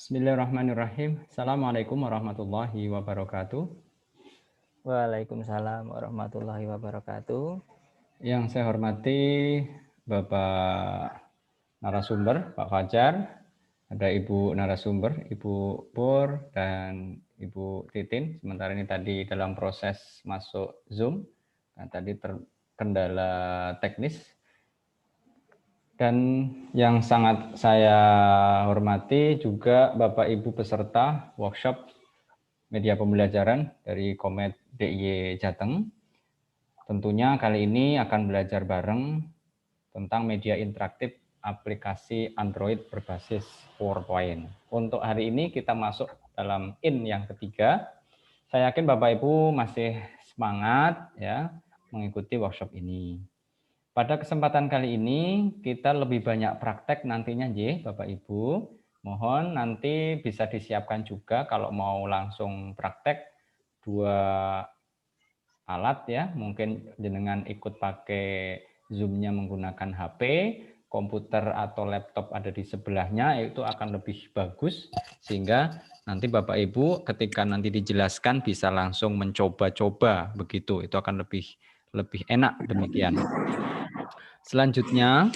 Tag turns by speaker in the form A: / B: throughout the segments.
A: Bismillahirrahmanirrahim. Assalamualaikum warahmatullahi wabarakatuh.
B: Waalaikumsalam warahmatullahi wabarakatuh.
A: Yang saya hormati Bapak narasumber, Pak Fajar, ada Ibu narasumber, Ibu Pur, dan Ibu Titin. Sementara ini tadi dalam proses masuk Zoom, nah, tadi terkendala teknis. Dan yang sangat saya hormati juga Bapak Ibu peserta workshop media pembelajaran dari Komet DIY Jateng. Tentunya kali ini akan belajar bareng tentang media interaktif aplikasi Android berbasis PowerPoint. Untuk hari ini kita masuk dalam yang ketiga. Saya yakin Bapak Ibu masih semangat ya mengikuti workshop ini. Pada kesempatan kali ini kita lebih banyak praktek nantinya Bapak Ibu. Mohon nanti bisa disiapkan juga kalau mau langsung praktek 2 alat ya, mungkin jenengan ikut pakai Zoom-nya menggunakan HP, komputer atau laptop ada di sebelahnya, itu akan lebih bagus sehingga nanti Bapak Ibu ketika nanti dijelaskan bisa langsung mencoba-coba begitu, itu akan lebih enak demikian. Selanjutnya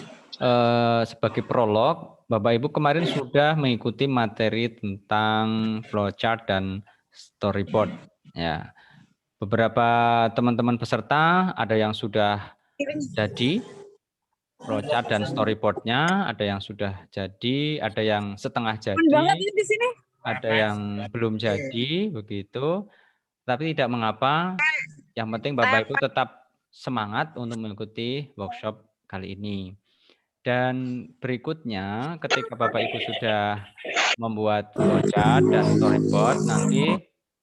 A: sebagai prolog, Bapak Ibu kemarin sudah mengikuti materi tentang flowchart dan storyboard ya. Beberapa teman-teman peserta ada yang sudah jadi flowchart dan storyboardnya, ada yang sudah jadi, ada yang setengah jadi, ada yang belum jadi, begitu. Tapi tidak mengapa, yang penting Bapak Ibu tetap semangat untuk mengikuti workshop kali ini. Dan berikutnya, ketika Bapak Ibu sudah membuat flowchart dan storyboard, nanti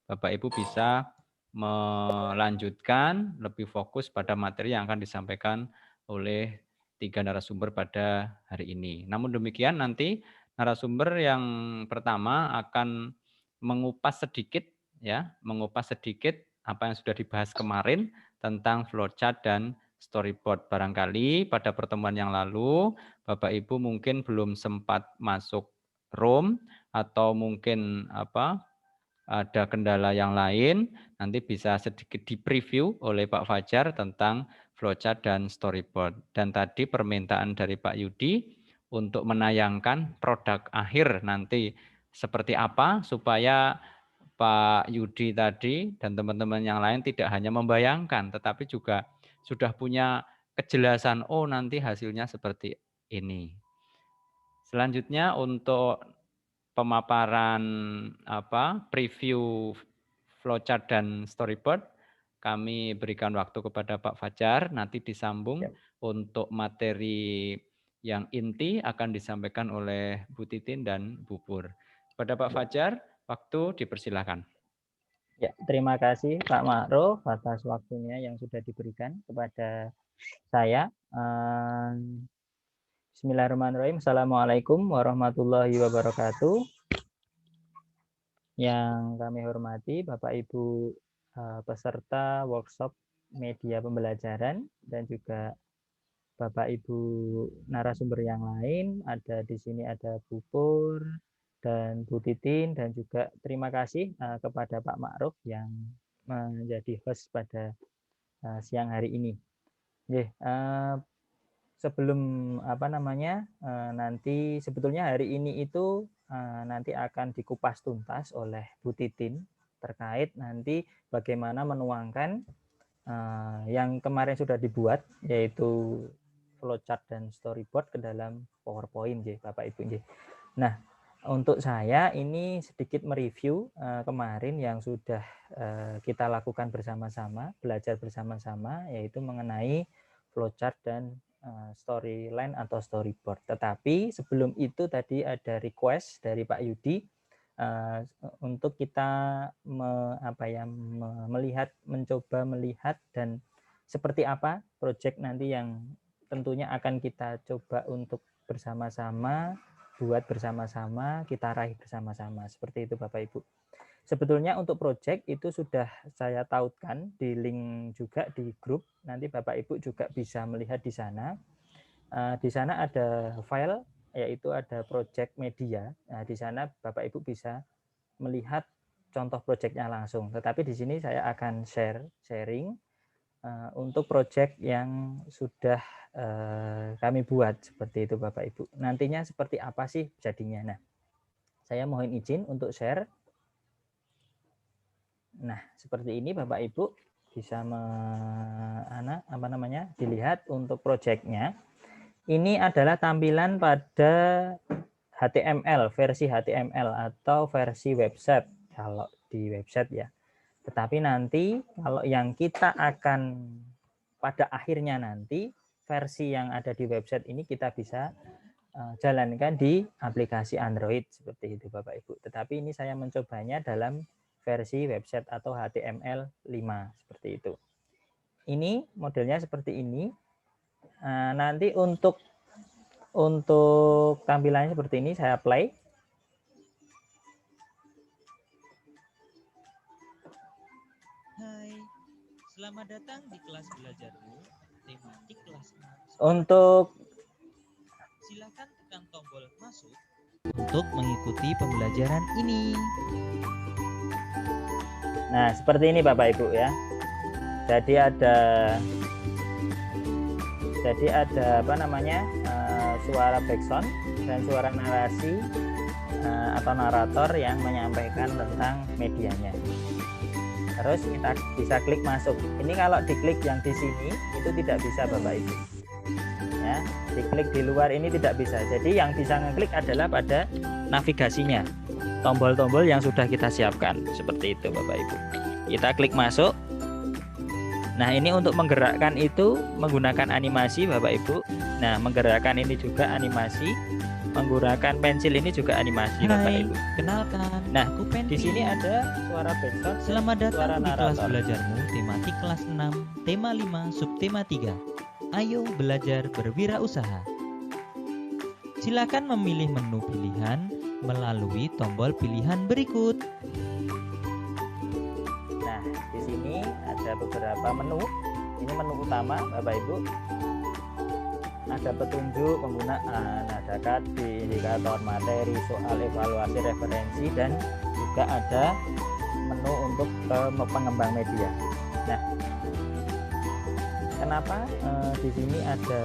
A: Bapak Ibu bisa melanjutkan lebih fokus pada materi yang akan disampaikan oleh 3 narasumber pada hari ini. Namun demikian nanti narasumber yang pertama akan mengupas sedikit apa yang sudah dibahas kemarin tentang flowchart dan storyboard. Barangkali pada pertemuan yang lalu Bapak Ibu mungkin belum sempat masuk room atau mungkin ada kendala yang lain, nanti bisa sedikit di-preview oleh Pak Fajar tentang flowchart dan storyboard. Dan tadi permintaan dari Pak Yudi untuk menayangkan produk akhir nanti seperti apa supaya Pak Yudi tadi dan teman-teman yang lain tidak hanya membayangkan, tetapi juga sudah punya kejelasan, oh nanti hasilnya seperti ini. Selanjutnya untuk pemaparan preview flowchart dan storyboard, kami berikan waktu kepada Pak Fajar, nanti disambung untuk materi yang inti akan disampaikan oleh Bu Titin dan Bu Pur. Kepada Pak Fajar, waktu dipersilakan.
B: Ya, terima kasih Pak Ma'ruf atas waktunya yang sudah diberikan kepada saya. Bismillahirrahmanirrahim. Assalamualaikum warahmatullahi wabarakatuh. Yang kami hormati Bapak Ibu peserta workshop media pembelajaran dan juga Bapak Ibu narasumber yang lain. Ada di sini ada Bu Pur dan Bu Titin, dan juga terima kasih kepada Pak Ma'ruf yang menjadi host pada siang hari ini. Sebelum nanti sebetulnya hari ini itu nanti akan dikupas tuntas oleh Bu Titin terkait nanti bagaimana menuangkan yang kemarin sudah dibuat, yaitu flowchart dan storyboard ke dalam PowerPoint, Bapak Ibu. Nah, untuk saya ini sedikit mereview kemarin yang sudah kita lakukan bersama-sama, belajar bersama-sama, yaitu mengenai flowchart dan storyline atau storyboard. Tetapi sebelum itu tadi ada request dari Pak Yudi untuk kita mencoba melihat dan seperti apa proyek nanti yang tentunya akan kita coba untuk bersama-sama buat bersama-sama, kita raih bersama-sama, seperti itu Bapak Ibu. Sebetulnya untuk proyek itu sudah saya tautkan di link juga di grup, nanti Bapak Ibu juga bisa melihat di sana. Di sana ada file yaitu ada project media. Nah, di sana Bapak Ibu bisa melihat contoh projectnya langsung. Tetapi di sini saya akan sharing untuk project yang sudah kami buat seperti itu Bapak Ibu. Nantinya seperti apa sih jadinya? Nah, saya mohon izin untuk share. Nah, seperti ini Bapak Ibu bisa dilihat untuk projectnya. Ini adalah tampilan pada HTML, versi HTML atau versi website kalau di website ya. Tetapi nanti kalau yang kita akan pada akhirnya nanti versi yang ada di website ini kita bisa jalankan di aplikasi Android seperti itu Bapak Ibu. Tetapi ini saya mencobanya dalam versi website atau HTML5 seperti itu. Ini modelnya seperti ini. Nanti untuk tampilannya seperti ini saya play.
C: Hai, selamat datang di kelas belajarmu, tematik kelas 6.
B: Untuk
C: Silakan tekan tombol masuk untuk mengikuti pembelajaran ini.
B: nah seperti ini Bapak Ibu ya. Jadi ada suara background dan suara narasi atau narator yang menyampaikan tentang medianya. Terus kita bisa klik masuk. Ini kalau diklik yang di sini itu tidak bisa Bapak Ibu. Ya, diklik di luar ini tidak bisa. Jadi yang bisa ngeklik adalah pada navigasinya. Tombol-tombol yang sudah kita siapkan. Seperti itu Bapak Ibu. Kita klik masuk. Nah, ini untuk menggerakkan itu menggunakan animasi Bapak Ibu. Nah, menggerakkan ini juga animasi. Menggunakan pensil ini juga animasi Bapak Ibu.
C: Kenalkan,
B: nah,
C: aku Pensil.
B: Di sini ada suara background.
C: Selamat datang di kelas
B: narator.
C: belajarmu, tematik kelas 6, tema 5, subtema 3. Ayo belajar berwirausaha. Silakan memilih menu pilihan melalui tombol pilihan berikut.
B: Nah, di sini ada beberapa menu. Ini menu utama, Bapak Ibu. Ada petunjuk penggunaan, ada KD, indikator materi, soal evaluasi referensi, dan juga ada menu untuk pengembang media. Nah, kenapa di sini ada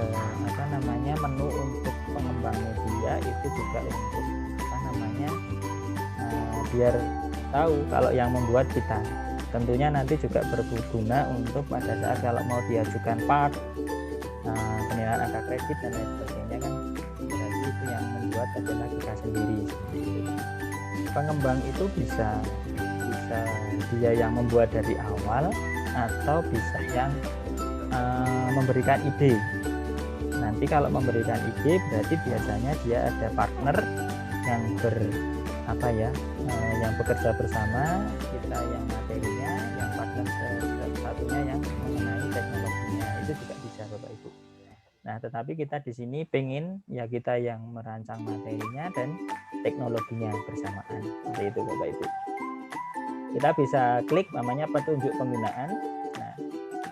B: menu untuk pengembang media itu juga untuk biar tahu kalau yang membuat kita. Tentunya nanti juga berguna untuk pada saat kalau mau diajukan part, penilaian angka kredit dan lain sebagainya kan berarti itu yang membuat adalah kita sendiri. Pengembang itu bisa dia yang membuat dari awal atau bisa yang memberikan ide. Nanti kalau memberikan ide berarti biasanya dia ada partner yang yang bekerja bersama, kita yang materinya, yang partner satunya yang mengenai teknologinya, itu juga bisa Bapak Ibu. Nah, tetapi kita di sini pengen ya kita yang merancang materinya dan teknologinya bersamaan. Seperti itu Bapak Ibu. Kita bisa klik namanya petunjuk penggunaan. Nah,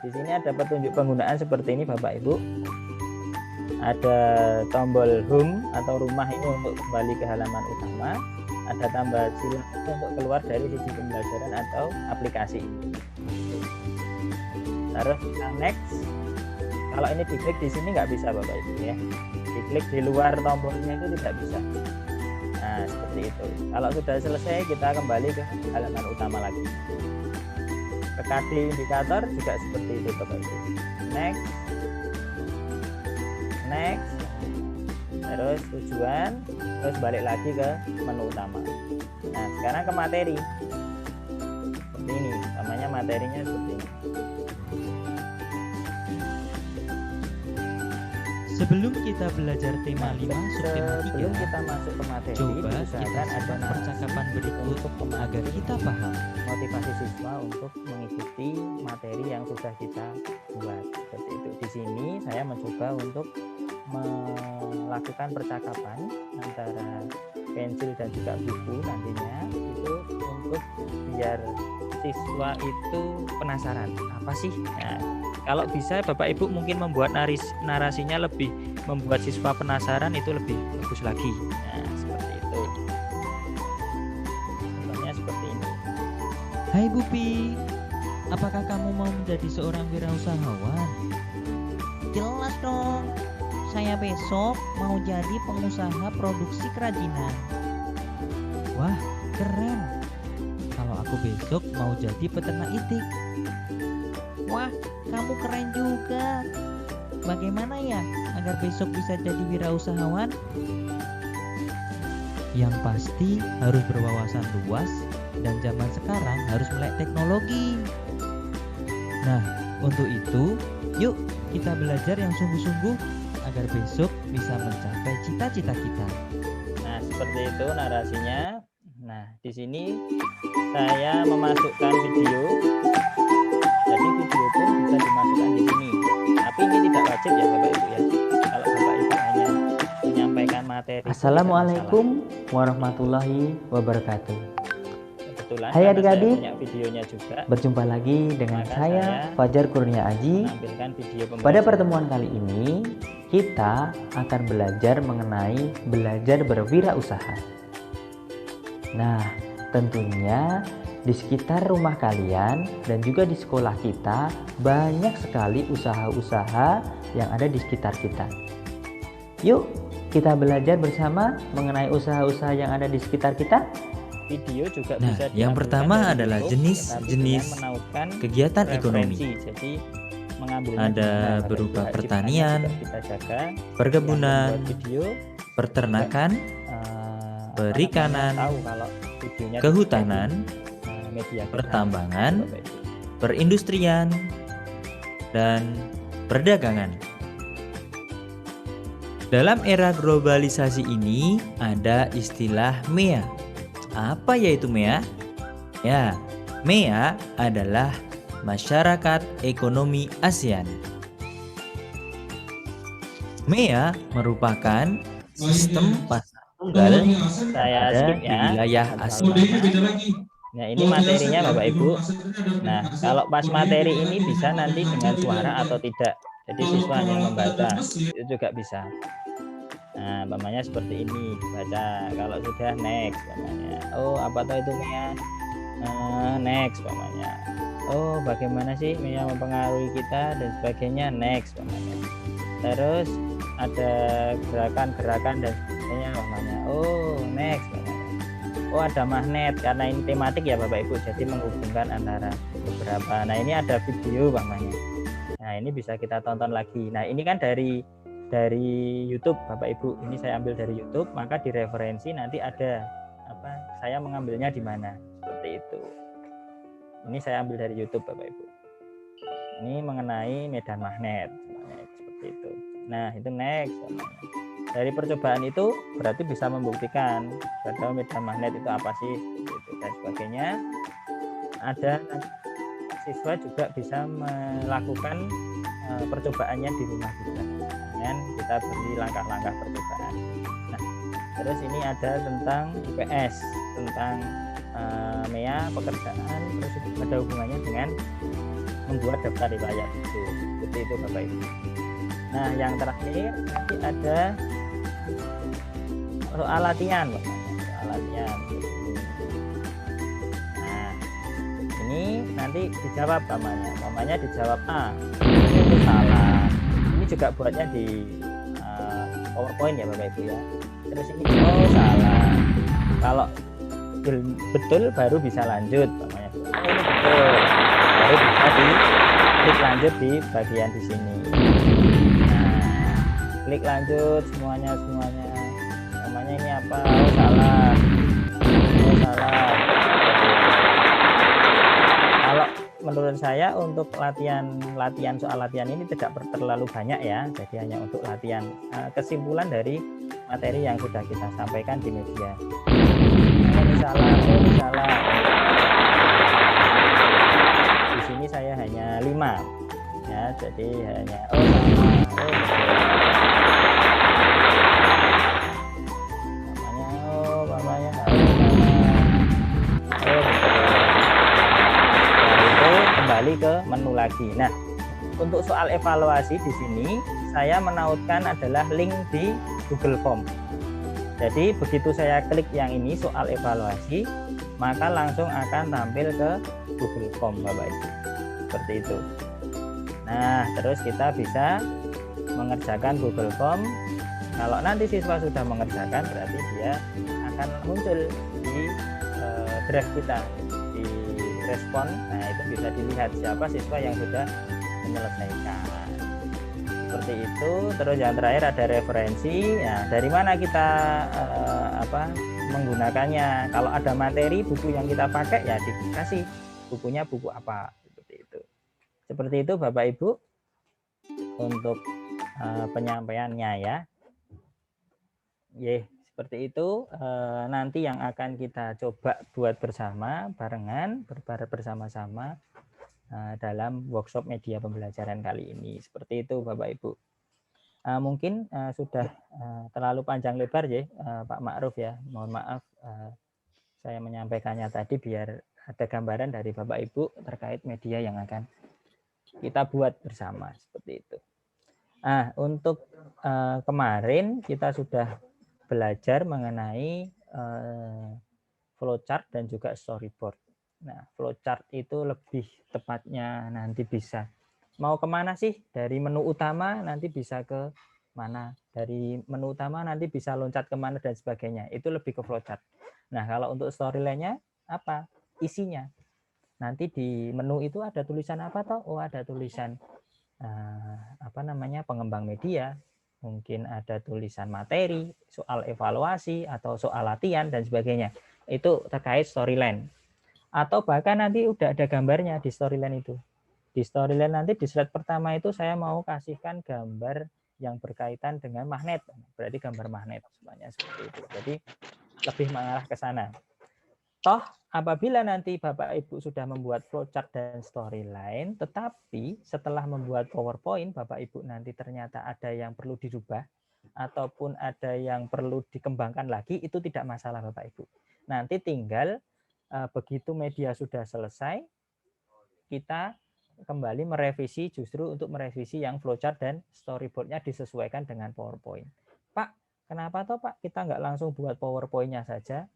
B: di sini ada petunjuk penggunaan seperti ini Bapak Ibu. Ada tombol home atau rumah ini untuk kembali ke halaman utama. Ada tambah silakan untuk keluar dari sisi pembelajaran atau aplikasi ini. Terus kita next. Kalau ini diklik di sini nggak bisa Bapak Ibu ya. Diklik di luar tombolnya itu tidak bisa. Nah, seperti itu. Kalau sudah selesai kita kembali ke halaman utama lagi. Ke KD indikator juga seperti itu Bapak Ibu. Next. Terus tujuan, terus balik lagi ke menu utama. Nah, sekarang ke materi. Seperti ini, namanya materinya seperti ini.
C: Sebelum kita belajar tema 5, subtema 3,
B: sebelum kita masuk ke materi,
C: coba kita
B: ada
C: simak percakapan berikut agar kita paham.
B: Motivasi siswa untuk mengikuti materi yang sudah kita buat. Seperti itu. Di sini saya mencoba untuk melakukan percakapan antara pensil dan juga buku nantinya itu untuk biar siswa itu penasaran apa sih. Nah, kalau bisa Bapak Ibu mungkin membuat narasinya lebih membuat siswa penasaran itu lebih bagus lagi. Nah, seperti itu. Contohnya seperti ini.
C: Hai Bupi, apakah kamu mau menjadi seorang wirausahawan? Jelas dong, saya besok mau jadi pengusaha produksi kerajinan. Wah, keren. Kalau aku besok mau jadi peternak itik. Wah, kamu keren juga. Bagaimana ya agar besok bisa jadi wirausahawan? Yang pasti harus berwawasan luas dan zaman sekarang harus melek teknologi. Nah, untuk itu, yuk kita belajar yang sungguh-sungguh agar besok bisa mencapai cita-cita kita.
B: Nah, seperti itu narasinya. Nah, di sini saya memasukkan video. Jadi video pun bisa dimasukkan di sini. Tapi ini tidak wajib ya Bapak Ibu ya. Kalau Bapak Ibu hanya menyampaikan materi.
D: Assalamualaikum warahmatullahi wabarakatuh.
B: Kebetulan
D: Hai adik-adik,
B: punya videonya juga.
D: berjumpa lagi dengan
B: Maka
D: saya Fajar Kurnia Aji.
B: Menampilkan video
D: Pada
B: pembelajaran.
D: pertemuan kali ini kita akan belajar mengenai belajar berwirausaha. Nah, tentunya di sekitar rumah kalian dan juga di sekolah kita banyak sekali usaha-usaha yang ada di sekitar kita. Yuk, kita belajar bersama mengenai usaha-usaha yang ada di sekitar kita.
B: Video juga
C: Nah,
B: bisa
C: yang
B: ditampilkan
C: pertama
B: dari
C: adalah
B: YouTube,
C: jenis-jenis
B: tetapi dengan menautkan
C: kegiatan
B: referensi.
C: ekonomi.
B: Jadi mengambilnya
C: Ada
B: di mana, Bapak
C: berupa
B: Ibu,
C: pertanian,
B: juga kita jaga,
C: perkebunan,
B: yang membuat video,
C: peternakan, perikanan,
B: tahu kalau videonya
C: kehutanan,
B: media
C: pertambangan,
B: Bapak Ibu.
C: perindustrian, dan perdagangan. Dalam era globalisasi ini ada istilah MEA. Apa yaitu MEA? Ya, MEA adalah Masyarakat Ekonomi ASEAN. MEA merupakan sistem pasar tunggal
B: Saya
C: ada
B: skip
C: di
B: ya.
C: wilayah ASEAN.
B: Nah, ini materinya Bapak Ibu. Nah, kalau pas materi ini bisa nanti dengan suara atau tidak. Jadi siswa yang membaca itu juga bisa. Nah, umpamanya seperti ini, baca. Kalau sudah next, umpamanya. Oh, apa tahu itu Mia? Next, umpamanya. Oh, bagaimana sih Mia mempengaruhi kita dan sebagainya, next, umpamanya. Terus ada gerakan-gerakan dan sebagainya, umpamanya. Oh, next, umpamanya. Oh, ada magnet karena ini tematik ya Bapak Ibu, jadi menghubungkan antara beberapa. Nah, ini ada video umpamanya. Nah, ini bisa kita tonton lagi. Nah, ini kan dari YouTube Bapak Ibu. Ini saya ambil dari YouTube, maka di referensi nanti ada apa? Saya mengambilnya di mana? Seperti itu. Ini saya ambil dari YouTube Bapak Ibu. Ini mengenai medan magnet seperti itu. Nah, itu next. Dari percobaan itu berarti bisa membuktikan bahwa medan magnet itu apa sih gitu, dan sebagainya. Ada siswa juga bisa melakukan percobaannya di rumah juga. Dan kita beri langkah-langkah percobaan. Nah, terus ini ada tentang IPS, tentang MEA pekerjaan, terus ada hubungannya dengan membuat daftar riwayat itu. Seperti itu Bapak Ibu. Nah, yang terakhir nanti ada soal latihan, soal latihan. Nah, ini nanti dijawab namanya dijawab A, itu salah. Ini juga buatnya di PowerPoint ya Bapak Ibu ya. Terus ini oh salah. Kalau betul baru bisa lanjut namanya. Oh, ini betul. Baru bisa klik lanjut di bagian di sini. Nah, klik lanjut semuanya. Namanya ini apa? Oh salah. Oh salah. Kalau menurut saya untuk latihan soal latihan ini tidak terlalu banyak ya. Jadi hanya untuk latihan kesimpulan dari materi yang sudah kita sampaikan di media. Ini salah. Di sini saya hanya 5 ya, jadi hanya namanya kembali ke menu lagi. Nah, untuk soal evaluasi di sini saya menautkan adalah link di Google Form. Jadi begitu saya klik yang ini soal evaluasi, maka langsung akan tampil ke Google Form, Bapak Ibu. Seperti itu. Nah, terus kita bisa mengerjakan Google Form. Kalau nanti siswa sudah mengerjakan, berarti dia akan muncul di draft kita, di respon. Nah, itu bisa dilihat siapa siswa yang sudah menyelesaikan. Seperti itu. Terus yang terakhir ada referensi. Nah, dari mana kita menggunakannya? Kalau ada materi buku yang kita pakai, ya dikasih bukunya buku apa. Seperti itu. Seperti itu Bapak Ibu untuk penyampaiannya ya. Seperti itu. Nanti yang akan kita coba buat bersama, barengan, bersama-sama dalam workshop media pembelajaran kali ini. Seperti itu Bapak Ibu. Mungkin sudah terlalu panjang lebar ya Pak Ma'ruf ya. Mohon maaf saya menyampaikannya tadi biar ada gambaran dari Bapak Ibu terkait media yang akan kita buat bersama. Seperti itu. Untuk kemarin kita sudah belajar mengenai flowchart dan juga storyboard. Nah, flowchart itu lebih tepatnya nanti bisa mau kemana sih? Dari menu utama nanti bisa ke mana? Dari menu utama nanti bisa loncat kemana dan sebagainya. Itu lebih ke flowchart. Nah, kalau untuk storyline-nya apa? Isinya. Nanti di menu itu ada tulisan apa toh? Oh, ada tulisan pengembang media. Mungkin ada tulisan materi, soal evaluasi atau soal latihan dan sebagainya. Itu terkait storyline. Atau bahkan nanti udah ada gambarnya di storyline itu. Di storyline nanti di slide pertama itu saya mau kasihkan gambar yang berkaitan dengan magnet. Berarti gambar magnet semuanya seperti itu. Jadi lebih mengarah ke sana. Toh apabila nanti Bapak Ibu sudah membuat flowchart dan storyline, tetapi setelah membuat PowerPoint Bapak Ibu nanti ternyata ada yang perlu dirubah ataupun ada yang perlu dikembangkan lagi, itu tidak masalah Bapak Ibu. Nanti tinggal begitu media sudah selesai, kita kembali merevisi justru untuk merevisi yang flowchart dan storyboard-nya disesuaikan dengan PowerPoint. Pak, kenapa toh Pak kita nggak langsung buat PowerPoint-nya saja?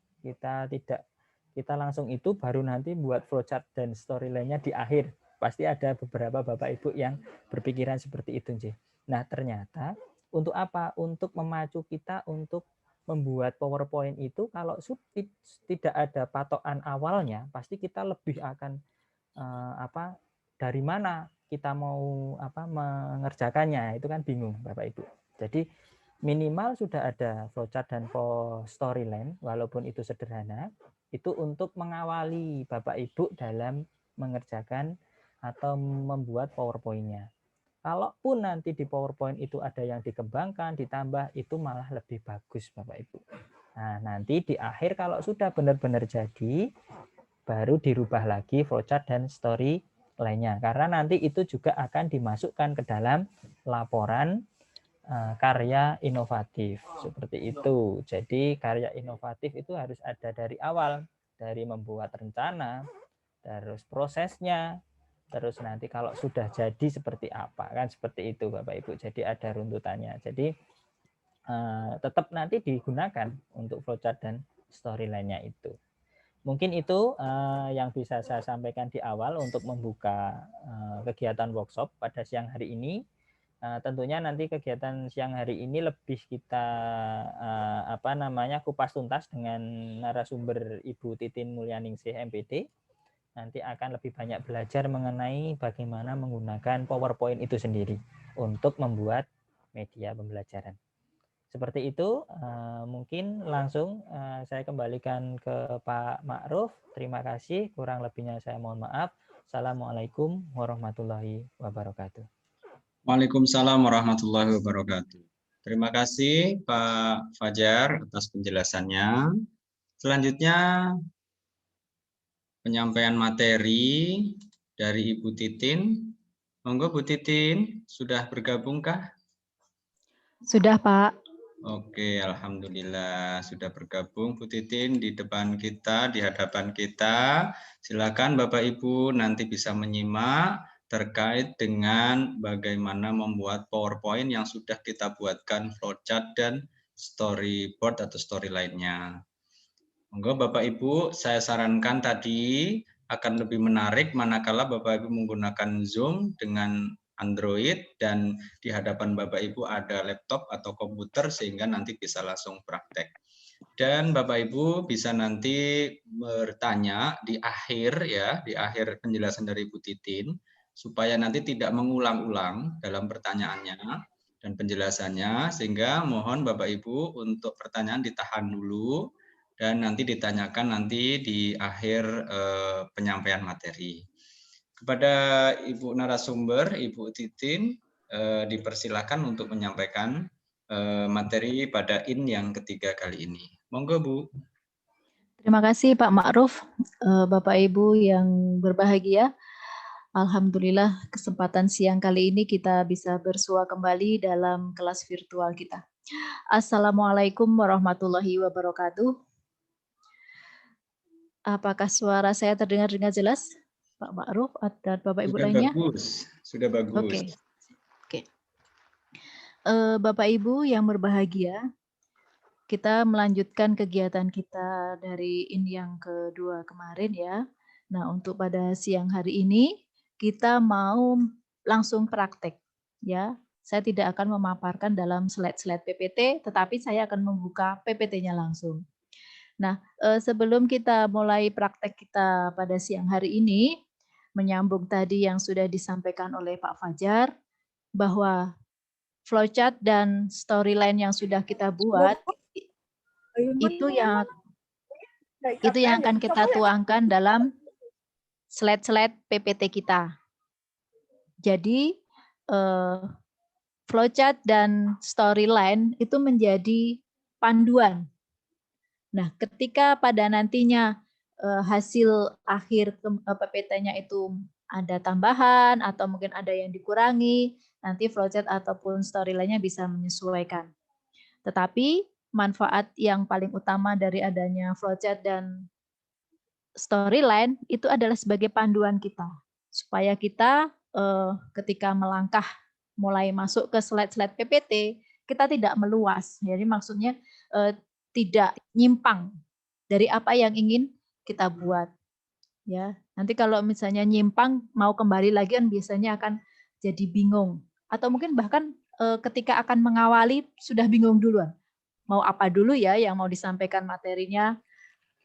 B: Kita langsung itu baru nanti buat flowchart dan storyline-nya di akhir. Pasti ada beberapa Bapak Ibu yang berpikiran seperti itu, J. Nah, ternyata untuk apa? Untuk memacu kita untuk membuat PowerPoint itu kalau tidak ada patokan awalnya, pasti kita lebih akan dari mana kita mau mengerjakannya, itu kan bingung Bapak Ibu. Jadi minimal sudah ada flowchart dan storyline, walaupun itu sederhana, itu untuk mengawali Bapak Ibu dalam mengerjakan atau membuat PowerPoint-nya. Kalaupun nanti di PowerPoint itu ada yang dikembangkan, ditambah, itu malah lebih bagus Bapak Ibu. Nah, nanti di akhir kalau sudah benar-benar jadi, baru dirubah lagi flowchart dan story lainnya. Karena nanti itu juga akan dimasukkan ke dalam laporan karya inovatif. Seperti itu. Jadi karya inovatif itu harus ada dari awal. Dari membuat rencana, terus prosesnya, terus nanti kalau sudah jadi seperti apa, kan seperti itu Bapak Ibu. Jadi ada runtutannya. Jadi tetap nanti digunakan untuk flowchart dan storyline-nya itu. Mungkin itu yang bisa saya sampaikan di awal untuk membuka kegiatan workshop pada siang hari ini. Tentunya nanti kegiatan siang hari ini lebih kita kupas tuntas dengan narasumber Ibu Titin Mulyaningsih MPD. Nanti akan lebih banyak belajar mengenai bagaimana menggunakan PowerPoint itu sendiri untuk membuat media pembelajaran. Seperti itu, mungkin langsung saya kembalikan ke Pak Ma'ruf. Terima kasih, kurang lebihnya saya mohon maaf. Assalamualaikum warahmatullahi wabarakatuh.
E: Waalaikumsalam warahmatullahi wabarakatuh. Terima kasih Pak Fajar atas penjelasannya. Selanjutnya penyampaian materi dari Ibu Titin. Monggo Bu Titin, sudah bergabungkah?
F: Sudah Pak.
E: Oke, alhamdulillah sudah bergabung Bu Titin di depan kita, di hadapan kita. Silakan Bapak Ibu nanti bisa menyimak terkait dengan bagaimana membuat PowerPoint yang sudah kita buatkan flowchart dan storyboard atau story lainnya. Monggo Bapak Ibu, saya sarankan tadi akan lebih menarik manakala Bapak Ibu menggunakan Zoom dengan Android dan di hadapan Bapak Ibu ada laptop atau komputer sehingga nanti bisa langsung praktek. Dan Bapak Ibu bisa nanti bertanya di akhir ya, di akhir penjelasan dari Bu Titin supaya nanti tidak mengulang-ulang dalam pertanyaannya dan penjelasannya, sehingga mohon Bapak Ibu untuk pertanyaan ditahan dulu dan nanti ditanyakan nanti di akhir penyampaian materi. Kepada Ibu narasumber, Ibu Titin, dipersilakan untuk menyampaikan materi pada IN yang ketiga kali ini. Monggo Bu.
F: Terima kasih Pak Ma'ruf, Bapak Ibu yang berbahagia. Alhamdulillah kesempatan siang kali ini kita bisa bersua kembali dalam kelas virtual kita. Assalamualaikum warahmatullahi wabarakatuh. Apakah suara saya terdengar dengan jelas, Pak Ma'ruf dan Bapak Ibu lainnya?
E: Sudah bagus.
F: Oke. Bapak Ibu yang berbahagia, kita melanjutkan kegiatan kita dari IN yang kedua kemarin ya. Nah, untuk pada siang hari ini kita mau langsung praktek ya. Saya tidak akan memaparkan dalam slide-slide PPT, tetapi saya akan membuka PPT-nya langsung. Nah, sebelum kita mulai praktek kita pada siang hari ini, menyambung tadi yang sudah disampaikan oleh Pak Fajar, bahwa flowchart dan storyline yang sudah kita buat, itu yang akan kita tuangkan dalam slide-slide PPT kita. Jadi, flowchart dan storyline itu menjadi panduan. Nah, ketika pada nantinya hasil akhir PPT-nya itu ada tambahan atau mungkin ada yang dikurangi, nanti flowchart ataupun storyline-nya bisa menyesuaikan. Tetapi manfaat yang paling utama dari adanya flowchart dan storyline itu adalah sebagai panduan kita, supaya kita ketika melangkah mulai masuk ke slide-slide PPT, kita tidak meluas. Jadi maksudnya tidak nyimpang dari apa yang ingin kita buat. Ya, nanti kalau misalnya nyimpang mau kembali lagi kan biasanya akan jadi bingung, atau mungkin bahkan ketika akan mengawali sudah bingung duluan. Mau apa dulu ya yang mau disampaikan materinya,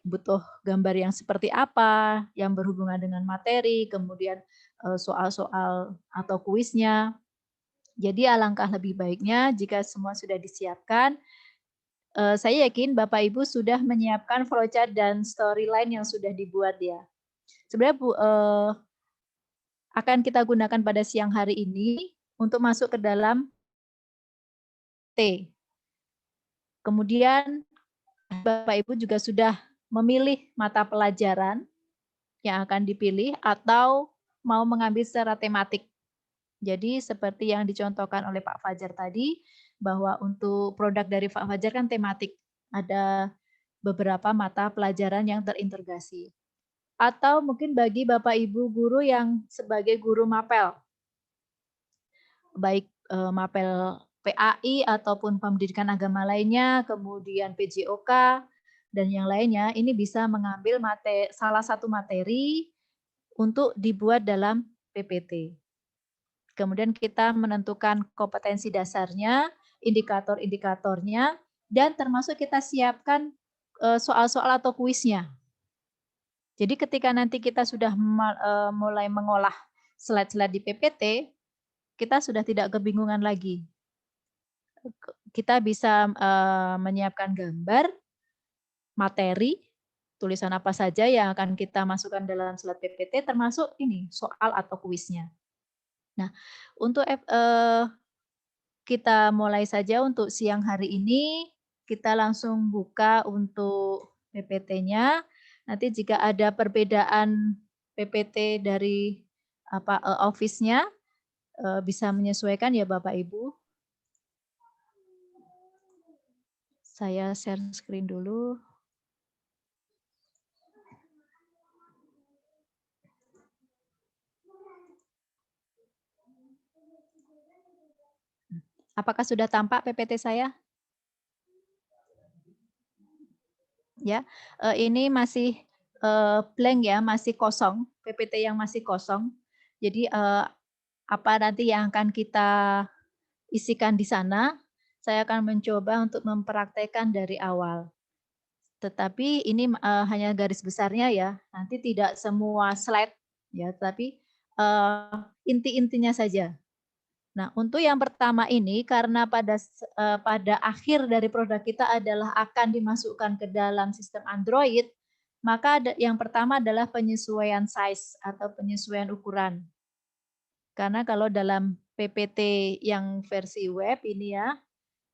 F: butuh gambar yang seperti apa, yang berhubungan dengan materi, kemudian soal-soal atau kuisnya. Jadi alangkah lebih baiknya jika semua sudah disiapkan. Saya yakin Bapak Ibu sudah menyiapkan flowchart dan storyline yang sudah dibuat ya. Sebenarnya Bu, akan kita gunakan pada siang hari ini untuk masuk ke dalam T. Kemudian Bapak Ibu juga sudah memilih mata pelajaran yang akan dipilih atau mau mengambil secara tematik. Jadi seperti yang dicontohkan oleh Pak Fajar tadi, bahwa untuk produk dari Pak Fajar kan tematik. Ada beberapa mata pelajaran yang terintegrasi. Atau mungkin bagi Bapak Ibu guru yang sebagai guru mapel, baik mapel PAI ataupun pendidikan agama lainnya, kemudian PJOK, dan yang lainnya, ini bisa mengambil salah satu materi untuk dibuat dalam PPT. Kemudian kita menentukan kompetensi dasarnya, indikator-indikatornya, dan termasuk kita siapkan soal-soal atau kuisnya. Jadi ketika nanti kita sudah mulai mengolah slide-slide di PPT, kita sudah tidak kebingungan lagi. Kita bisa menyiapkan gambar, materi, tulisan apa saja yang akan kita masukkan dalam slide PPT, termasuk ini soal atau kuisnya. Nah, untuk kita mulai saja untuk siang hari ini, kita langsung buka untuk PPT-nya. Nanti jika ada perbedaan PPT dari Office-nya, bisa menyesuaikan ya Bapak Ibu. Saya share screen dulu. Apakah sudah tampak PPT saya? Ya, ini masih blank ya, masih kosong, PPT yang masih kosong. Jadi apa nanti yang akan kita isikan di sana, saya akan mencoba untuk mempraktekkan dari awal. Tetapi ini hanya garis besarnya ya, nanti tidak semua slide ya, tapi inti-intinya saja. Nah, untuk yang pertama ini karena pada akhir dari produk kita adalah akan dimasukkan ke dalam sistem Android, maka yang pertama adalah penyesuaian size atau penyesuaian ukuran. Karena kalau dalam PPT yang versi web ini ya,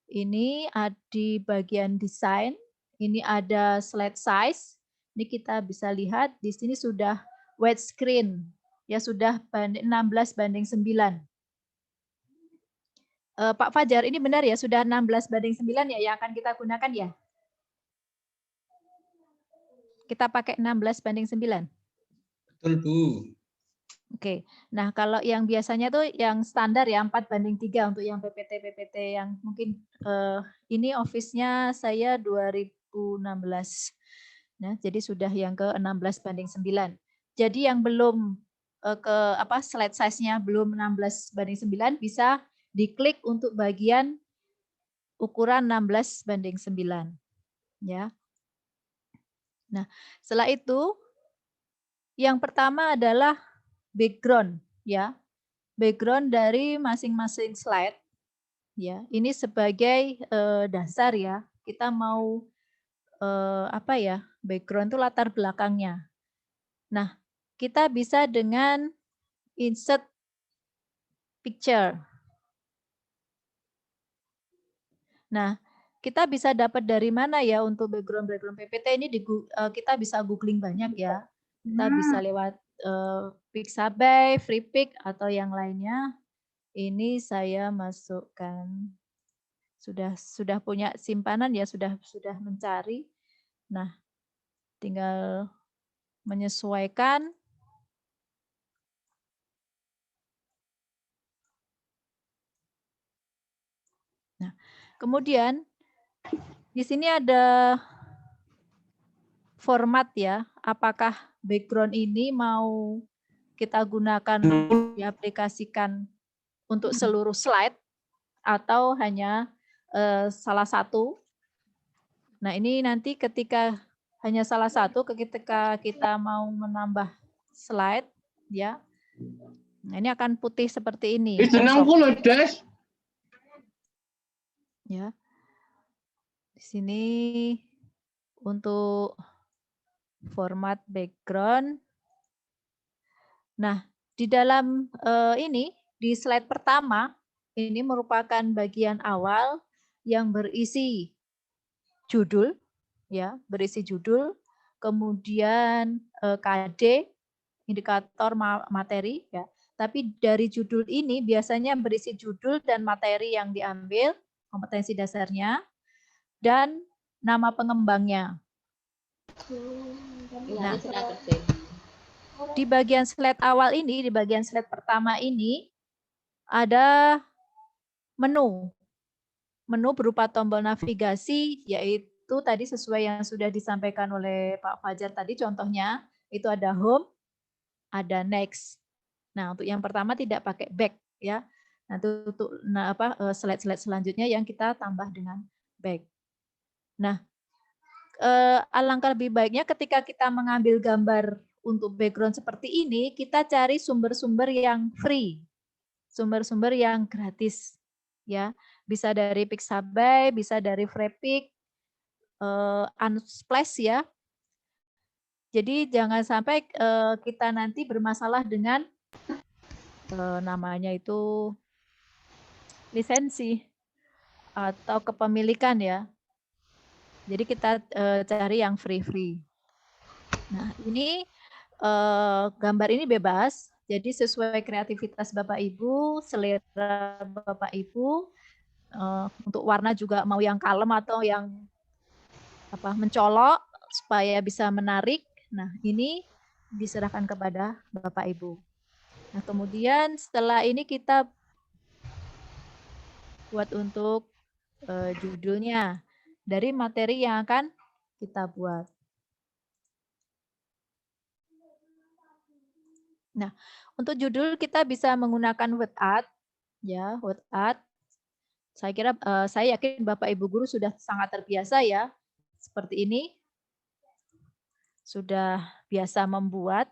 F: ini di bagian desain, ini ada slide size. Ini kita bisa lihat di sini sudah widescreen, ya sudah 16:9. Pak Fajar, ini benar ya, sudah 16:9 ya yang akan kita gunakan ya? Kita pakai 16:9.
E: Betul, Bu.
F: Oke, nah kalau yang biasanya tuh yang standar ya 4:3 untuk yang PPT yang mungkin ini Office-nya saya 2016. Nah, jadi sudah yang ke 16:9. Jadi yang belum slide size-nya belum 16:9 bisa diklik untuk bagian ukuran 16:9 ya. Nah, setelah itu yang pertama adalah background ya. Background dari masing-masing slide ya. Ini sebagai dasar ya. Kita mau background itu latar belakangnya. Nah, kita bisa dengan insert picture. Nah, kita bisa dapat dari mana ya untuk background PPT ini kita bisa googling banyak ya. Kita bisa lewat Pixabay, FreePik atau yang lainnya. Ini saya masukkan sudah punya simpanan ya, sudah mencari. Nah, tinggal menyesuaikan. Nah, kemudian di sini ada format ya, apakah background ini mau kita gunakan diaplikasikan untuk seluruh slide atau hanya salah satu. Nah, ini nanti ketika hanya salah satu, ketika kita mau menambah slide ya. Nah, ini akan putih seperti ini. Ya. Di sini untuk format background. Nah, di dalam ini di slide pertama ini merupakan bagian awal yang berisi judul ya, berisi judul, kemudian KD indikator materi ya. Tapi dari judul ini biasanya berisi judul dan materi yang diambil, kompetensi dasarnya dan nama pengembangnya. Nah, di bagian slide awal ini, di bagian slide pertama ini ada menu. Menu berupa tombol navigasi, yaitu tadi sesuai yang sudah disampaikan oleh Pak Fajar tadi, contohnya itu ada home, ada next. Nah, untuk yang pertama tidak pakai back ya. Nanti untuk slide-slide selanjutnya yang kita tambah dengan back. Nah, alangkah lebih baiknya ketika kita mengambil gambar untuk background seperti ini, kita cari sumber-sumber yang free, sumber-sumber yang gratis, ya. Bisa dari Pixabay, bisa dari FreePik, Unsplash ya. Jadi jangan sampai kita nanti bermasalah dengan namanya itu lisensi atau kepemilikan ya. Jadi kita cari yang free. Nah, ini gambar ini bebas, jadi sesuai kreativitas Bapak Ibu, selera Bapak Ibu. Untuk warna juga mau yang kalem atau yang mencolok supaya bisa menarik. Nah, ini diserahkan kepada Bapak Ibu. Nah, kemudian setelah ini kita buat untuk judulnya dari materi yang akan kita buat. Nah, untuk judul kita bisa menggunakan word art, ya, word art. Saya kira saya yakin Bapak Ibu guru sudah sangat terbiasa ya seperti ini. Sudah biasa membuat.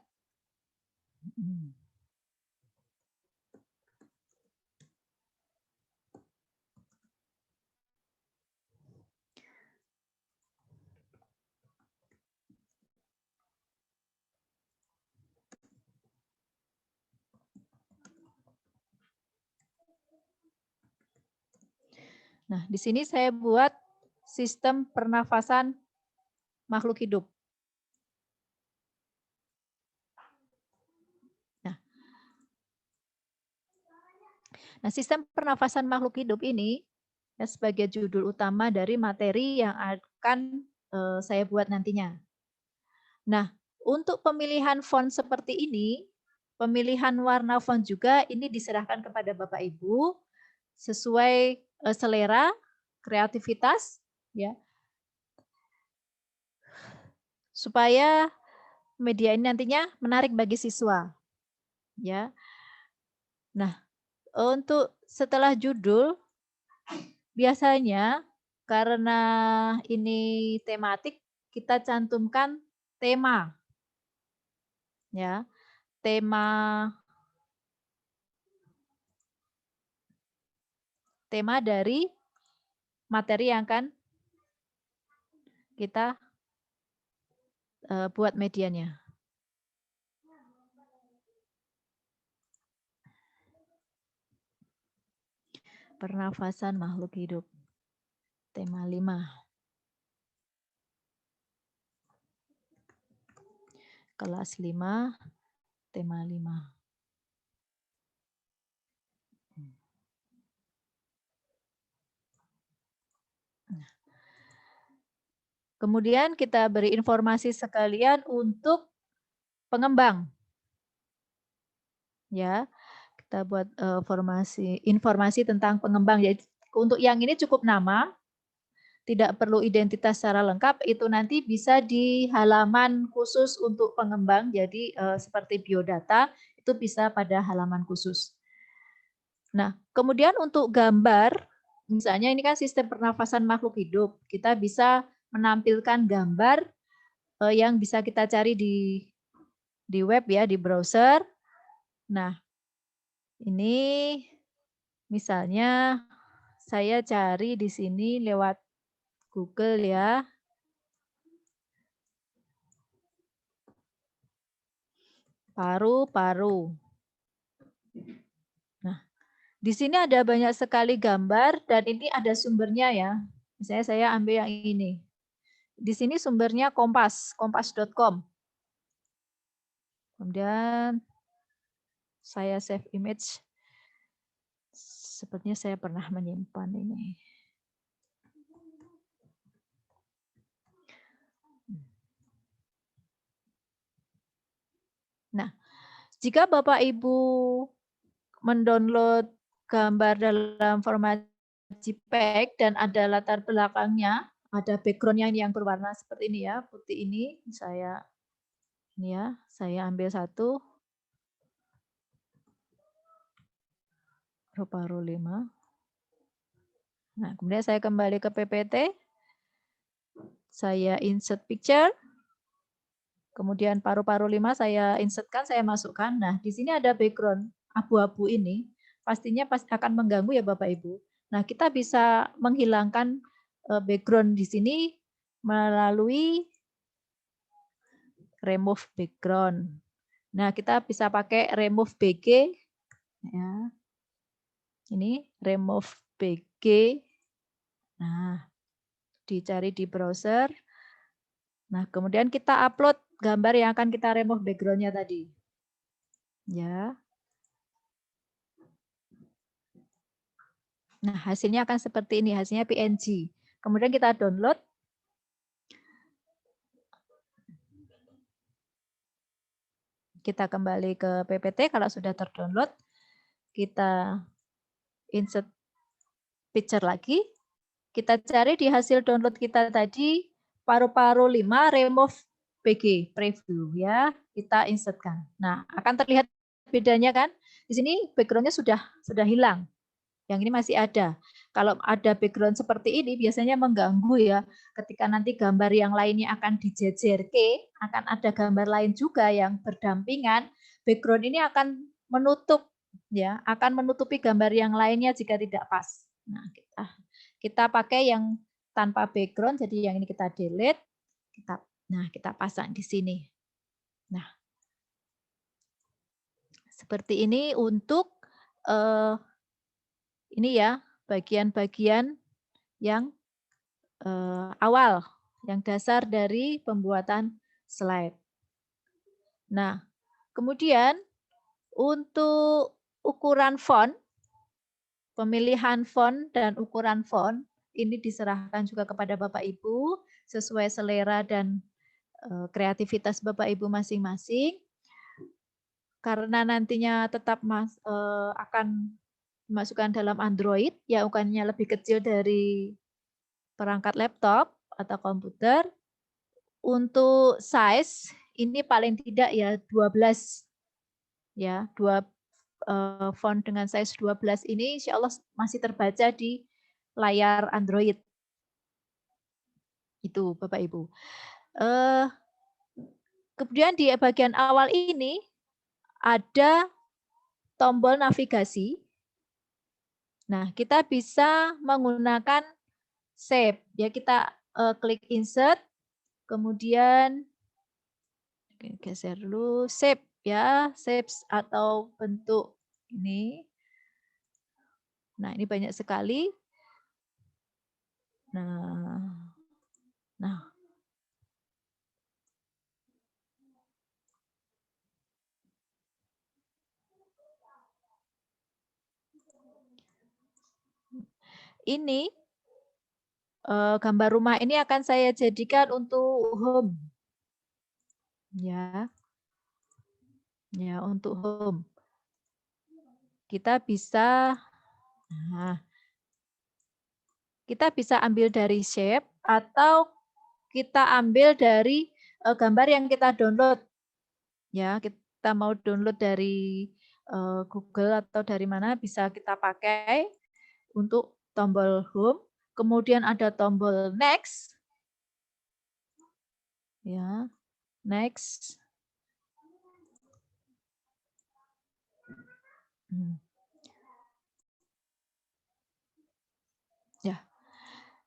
F: Nah, di sini saya buat sistem pernafasan makhluk hidup. Nah, sistem pernafasan makhluk hidup ini ya, sebagai judul utama dari materi yang akan saya buat nantinya. Nah, untuk pemilihan font seperti ini, pemilihan warna font juga ini diserahkan kepada Bapak Ibu sesuai selera, kreativitas, ya, supaya media ini nantinya menarik bagi siswa, ya. Nah, untuk setelah judul, biasanya karena ini tematik, kita cantumkan tema, ya, tema dari materi yang akan kita buat medianya. Pernafasan makhluk hidup. Tema 5. Kelas 5, tema 5. Kemudian kita beri informasi sekalian untuk pengembang. Ya, kita buat informasi tentang pengembang. Jadi untuk yang ini cukup nama, tidak perlu identitas secara lengkap. Itu nanti bisa di halaman khusus untuk pengembang. Jadi seperti biodata itu bisa pada halaman khusus. Nah, kemudian untuk gambar, misalnya ini kan sistem pernafasan makhluk hidup. Kita bisa menampilkan gambar yang bisa kita cari di web ya, di browser. Nah, ini misalnya saya cari di sini lewat Google ya. Paru-paru. Nah, di sini ada banyak sekali gambar dan ini ada sumbernya ya. Misalnya saya ambil yang ini. Di sini sumbernya Kompas, kompas.com. Kemudian saya save image. Sepertinya saya pernah menyimpan ini. Nah, jika Bapak Ibu mendownload gambar dalam format JPEG dan ada latar belakangnya, ada backgroundnya yang berwarna seperti ini ya, putih ini, saya ambil satu. Paru-paru 5. Nah, kemudian saya kembali ke PPT. Saya insert picture. Kemudian paru-paru 5 saya insertkan, saya masukkan. Nah, di sini ada background abu-abu ini. Pastinya akan mengganggu ya Bapak Ibu. Nah, kita bisa menghilangkan background di sini melalui remove background. Nah, kita bisa pakai remove BG. Ya. Ini remove BG. Nah, dicari di browser. Nah, kemudian kita upload gambar yang akan kita remove background-nya tadi. Ya. Nah, hasilnya akan seperti ini, hasilnya PNG. Kemudian kita download. Kita kembali ke PPT kalau sudah terdownload. Kita insert picture lagi. Kita cari di hasil download kita tadi paru-paru 5 remove PG preview ya. Kita insertkan. Nah, akan terlihat bedanya kan? Di sini background-nya sudah hilang. Yang ini masih ada. Kalau ada background seperti ini biasanya mengganggu ya. Ketika nanti gambar yang lainnya akan dijejerke, akan ada gambar lain juga yang berdampingan, background ini akan menutup ya, akan menutupi gambar yang lainnya jika tidak pas. Nah, kita pakai yang tanpa background, jadi yang ini kita delete, kita pasang di sini. Nah, seperti ini untuk ini ya, bagian-bagian yang awal, yang dasar dari pembuatan slide. Nah, kemudian untuk ukuran font, pemilihan font dan ukuran font, ini diserahkan juga kepada Bapak Ibu, sesuai selera dan kreativitas Bapak Ibu masing-masing. Karena nantinya tetap akan dimasukkan dalam Android, yang ukurannya lebih kecil dari perangkat laptop atau komputer. Untuk size ini paling tidak ya 12 ya, font dengan size 12 ini insya Allah masih terbaca di layar Android. Itu Bapak Ibu. Kemudian di bagian awal ini ada tombol navigasi. Nah, kita bisa menggunakan shape. Ya, kita klik insert, kemudian geser dulu shape ya, shapes atau bentuk ini. Nah, ini banyak sekali. Nah. Ini gambar rumah ini akan saya jadikan untuk home. Ya. Ya, untuk home. Kita bisa ambil dari shape atau kita ambil dari gambar yang kita download. Ya, kita mau download dari Google atau dari mana bisa kita pakai untuk tombol home. Kemudian ada tombol next. Ya, next. Ya.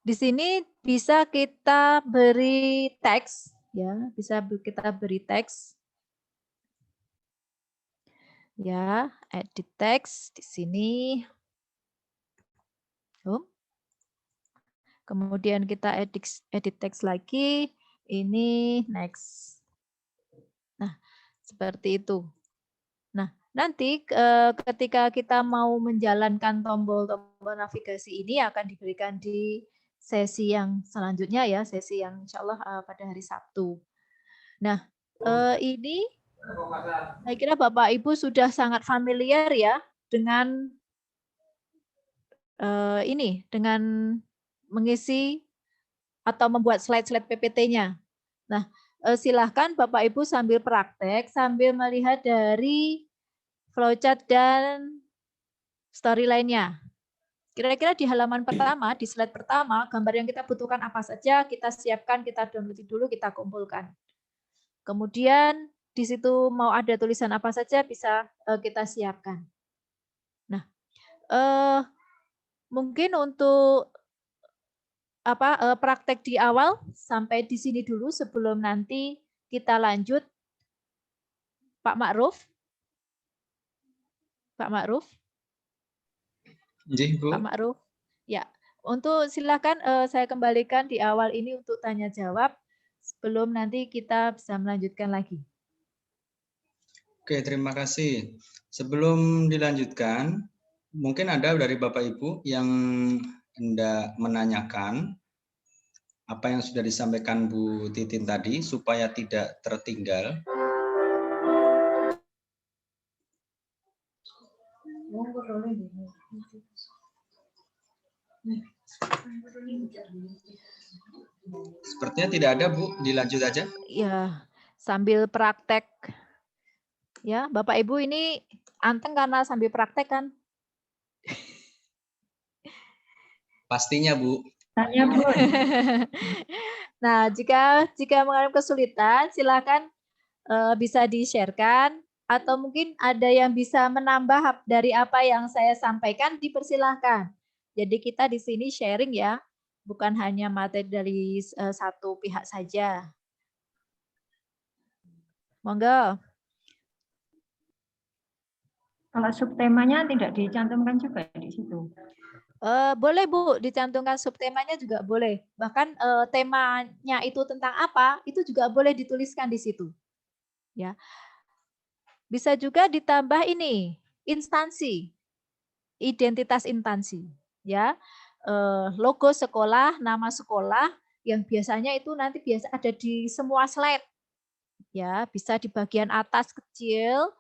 F: Di sini bisa kita beri teks ya, bisa kita beri teks. Ya, edit teks di sini. Kemudian kita edit teks lagi, ini next. Nah, seperti itu. Nah, nanti ketika kita mau menjalankan tombol-tombol navigasi ini akan diberikan di sesi yang selanjutnya ya, sesi yang insya Allah pada hari Sabtu. Nah, ini saya kira Bapak Ibu sudah sangat familiar ya dengan dengan mengisi atau membuat slide-slide PPT-nya. Nah, silahkan Bapak Ibu sambil praktek, sambil melihat dari flowchart dan story lainnya. Kira-kira di halaman pertama, di slide pertama, gambar yang kita butuhkan apa saja, kita siapkan, kita download dulu, kita kumpulkan. Kemudian di situ mau ada tulisan apa saja bisa kita siapkan. Nah, mungkin untuk praktek di awal sampai di sini dulu sebelum nanti kita lanjut. Pak Ma'ruf. Pak Ma'ruf.
E: Bu.
F: Pak Ma'ruf. Ya, untuk silakan saya kembalikan di awal ini untuk tanya jawab sebelum nanti kita bisa melanjutkan lagi.
E: Oke, terima kasih. Sebelum dilanjutkan, mungkin ada dari Bapak Ibu yang hendak menanyakan apa yang sudah disampaikan Bu Titin tadi supaya tidak tertinggal. Sepertinya tidak ada, Bu. Dilanjut aja.
F: Ya, sambil praktek. Ya, Bapak Ibu ini anteng karena sambil praktek kan?
E: Pastinya, Bu.
F: Nah, jika mengalami kesulitan, silakan bisa di-share-kan atau mungkin ada yang bisa menambah dari apa yang saya sampaikan, dipersilahkan. Jadi kita di sini sharing ya, bukan hanya materi dari satu pihak saja. Monggo.
G: Kalau subtemanya tidak dicantumkan juga di situ.
F: Boleh Bu, dicantumkan subtemanya juga boleh. Bahkan temanya itu tentang apa, itu juga boleh dituliskan di situ. Ya, bisa juga ditambah ini instansi, identitas instansi. Ya, logo sekolah, nama sekolah yang biasanya itu nanti biasa ada di semua slide. Ya, bisa di bagian atas kecil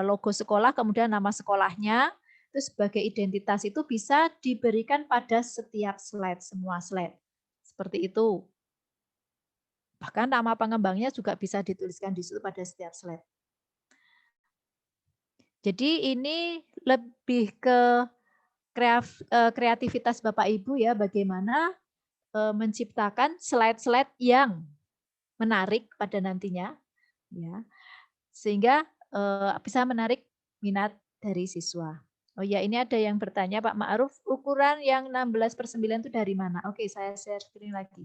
F: logo sekolah, kemudian nama sekolahnya. Itu sebagai identitas itu bisa diberikan pada setiap slide, semua slide. Seperti itu. Bahkan nama pengembangnya juga bisa dituliskan di situ pada setiap slide. Jadi ini lebih ke kreativitas Bapak Ibu ya, bagaimana menciptakan slide-slide yang menarik pada nantinya, ya, sehingga bisa menarik minat dari siswa. Oh ya, ini ada yang bertanya Pak Ma'ruf, ukuran yang 16/9 itu dari mana? Oke, saya share screen lagi.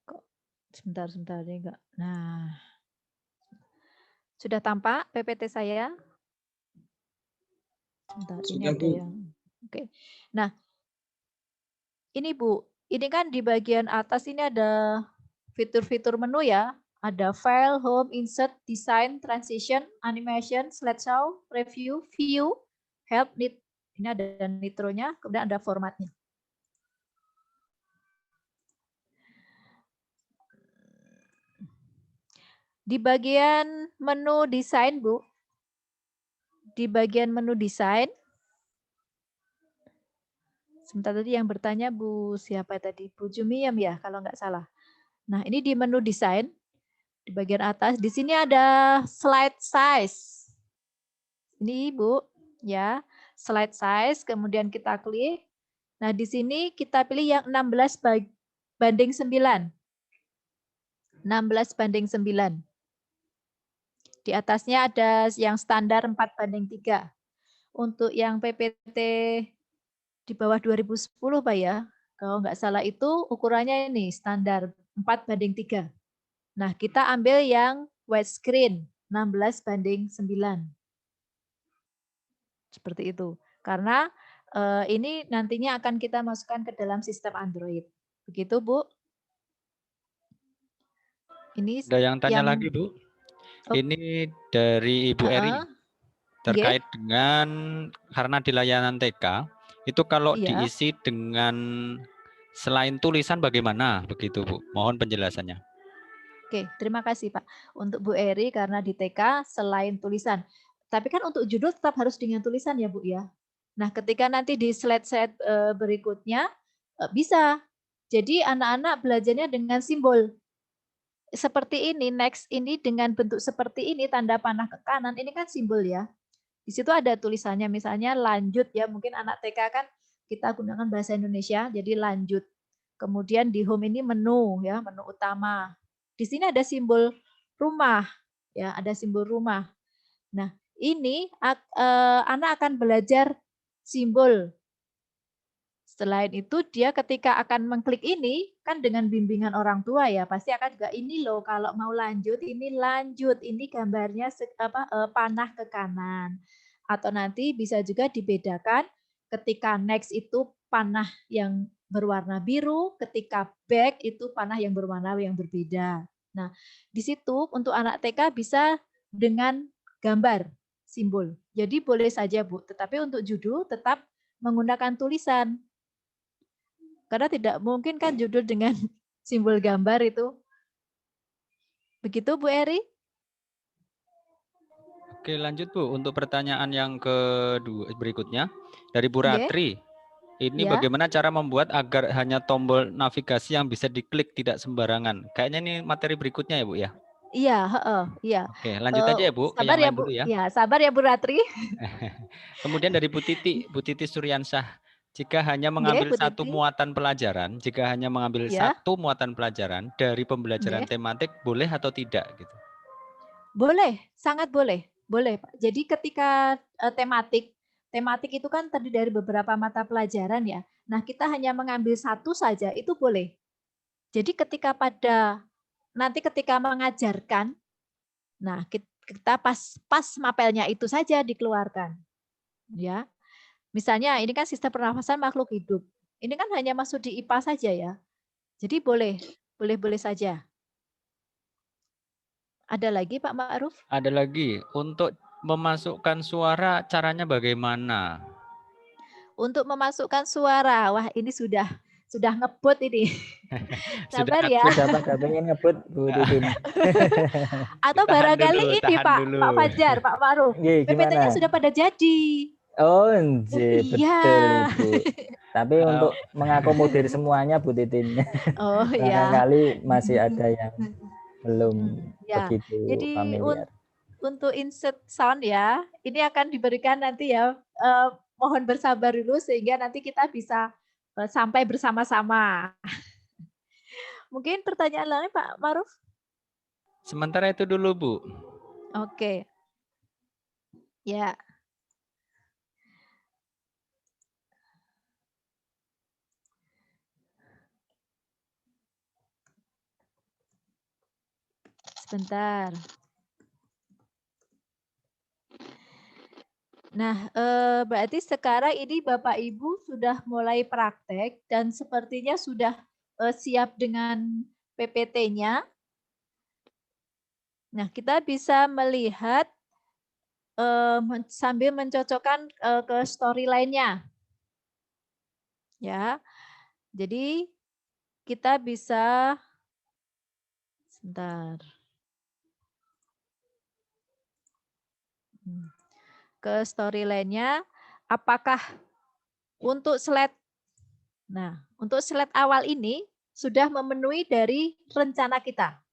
F: Kok sebentar ini enggak. Nah, sudah tampak PPT saya? Sebentar, ini
E: Sudah,
F: ada
E: Bu.
F: yang. Oke. Nah, ini Bu, ini kan di bagian atas ini ada fitur-fitur menu ya. Ada file, home, insert, design, transition, animation, slideshow, review, view, help, need. Ini ada nitronya, kemudian ada formatnya. Di bagian menu desain, Bu. Di bagian menu desain. Sebentar tadi yang bertanya Bu siapa tadi? Bu Jumiyam ya kalau nggak salah. Nah, ini di menu desain. Di bagian atas, di sini ada slide size. Ini Bu, ya, slide size, kemudian kita klik. Nah, di sini kita pilih yang 16/9. 16/9. Di atasnya ada yang standar 4/3. Untuk yang PPT di bawah 2010 Pak ya, kalau nggak salah itu ukurannya ini standar 4/3. Nah, kita ambil yang widescreen 16/9. Seperti itu. Karena ini nantinya akan kita masukkan ke dalam sistem Android. Begitu, Bu. Ini
A: Ada yang tanya lagi, Bu. Ini dari Ibu Eri. Terkait dengan karena di layanan TK, itu kalau diisi dengan selain tulisan bagaimana? Begitu, Bu. Mohon penjelasannya.
F: Oke, terima kasih Pak. Untuk Bu Eri karena di TK selain tulisan. Tapi kan untuk judul tetap harus dengan tulisan ya Bu ya. Nah ketika nanti di slide-slide berikutnya bisa. Jadi anak-anak belajarnya dengan simbol. Seperti ini, next ini dengan bentuk seperti ini, tanda panah ke kanan, ini kan simbol ya. Di situ ada tulisannya misalnya lanjut ya, mungkin anak TK kan kita gunakan bahasa Indonesia, jadi lanjut. Kemudian di home ini menu ya, menu utama. Di sini ada simbol rumah, ya ada simbol rumah. Nah ini anak akan belajar simbol. Selain itu dia ketika akan mengklik ini kan dengan bimbingan orang tua ya pasti akan juga ini loh kalau mau lanjut ini gambarnya panah ke kanan atau nanti bisa juga dibedakan ketika next itu panah yang berwarna biru, ketika back itu panah yang berwarna yang berbeda. Nah, di situ untuk anak TK bisa dengan gambar, simbol. Jadi boleh saja Bu, tetapi untuk judul tetap menggunakan tulisan. Karena tidak mungkin kan judul dengan simbol gambar itu. Begitu Bu Eri?
A: Oke, lanjut Bu. Untuk pertanyaan yang kedua berikutnya dari Bu
F: Nggih.
A: Ratri. Ini
F: Ya.
A: bagaimana cara membuat agar hanya tombol navigasi yang bisa diklik tidak sembarangan? Kayaknya ini materi berikutnya ya Bu ya.
F: Iya, heeh, iya.
A: Oke, lanjut aja ya Bu ke
F: Sabar
A: yang
F: ya
A: lain
F: Bu.
A: dulu ya.
F: Ya, sabar ya Bu Ratri.
A: Kemudian dari Bu Titi Suryansah. Jika hanya
F: Nggih,
A: mengambil
F: Bu
A: satu
F: Titi.
A: muatan pelajaran, jika hanya mengambil
F: Ya.
A: satu muatan pelajaran dari pembelajaran
F: Nggih.
A: tematik, boleh atau tidak gitu?
F: Boleh, sangat boleh. Boleh, Pak. Jadi ketika tematik itu kan terdiri dari beberapa mata pelajaran ya. Nah, kita hanya mengambil satu saja itu boleh. Jadi nanti ketika mengajarkan, nah kita pas mapelnya itu saja dikeluarkan. Ya. Misalnya ini kan sistem pernafasan makhluk hidup. Ini kan hanya masuk di IPA saja ya. Jadi boleh saja. Ada lagi Pak Ma'ruf?
A: Ada lagi, untuk memasukkan suara caranya bagaimana?
F: Untuk memasukkan suara, wah ini sudah ngebut ini.
A: Sudah
F: Sabar ya.
B: Sudah pada pengen ngebut Bu Titin.
F: Atau
A: Tahan
F: barangkali
A: dulu,
F: ini
A: tahan
F: Pak
A: dulu.
F: Fajar, Pak Ma'ruf.
B: Nggih,
F: PPT-nya
B: gimana?
F: sudah pada jadi.
B: Oh, nggih,
F: Iya.
B: betul Ibu. Tapi untuk mengakomodir semuanya Bu Titin.
F: Oh ya.
B: Barangkali masih ada yang belum
F: Ya.
B: begitu
F: Jadi
B: familiar.
F: untuk insert sound ya, ini akan diberikan nanti ya. Mohon bersabar dulu sehingga nanti kita bisa sampai bersama-sama. Mungkin pertanyaan lain Pak Ma'ruf?
A: Sementara itu dulu Bu.
F: Oke. Ya. Sebentar. Nah, berarti sekarang ini Bapak Ibu sudah mulai praktek dan sepertinya sudah siap dengan PPT-nya. Nah, kita bisa melihat sambil mencocokkan ke storyline-nya. Ya. Jadi kita bisa sebentar. Ke storyline-nya, apakah untuk slide, nah untuk slide awal ini sudah memenuhi dari rencana kita.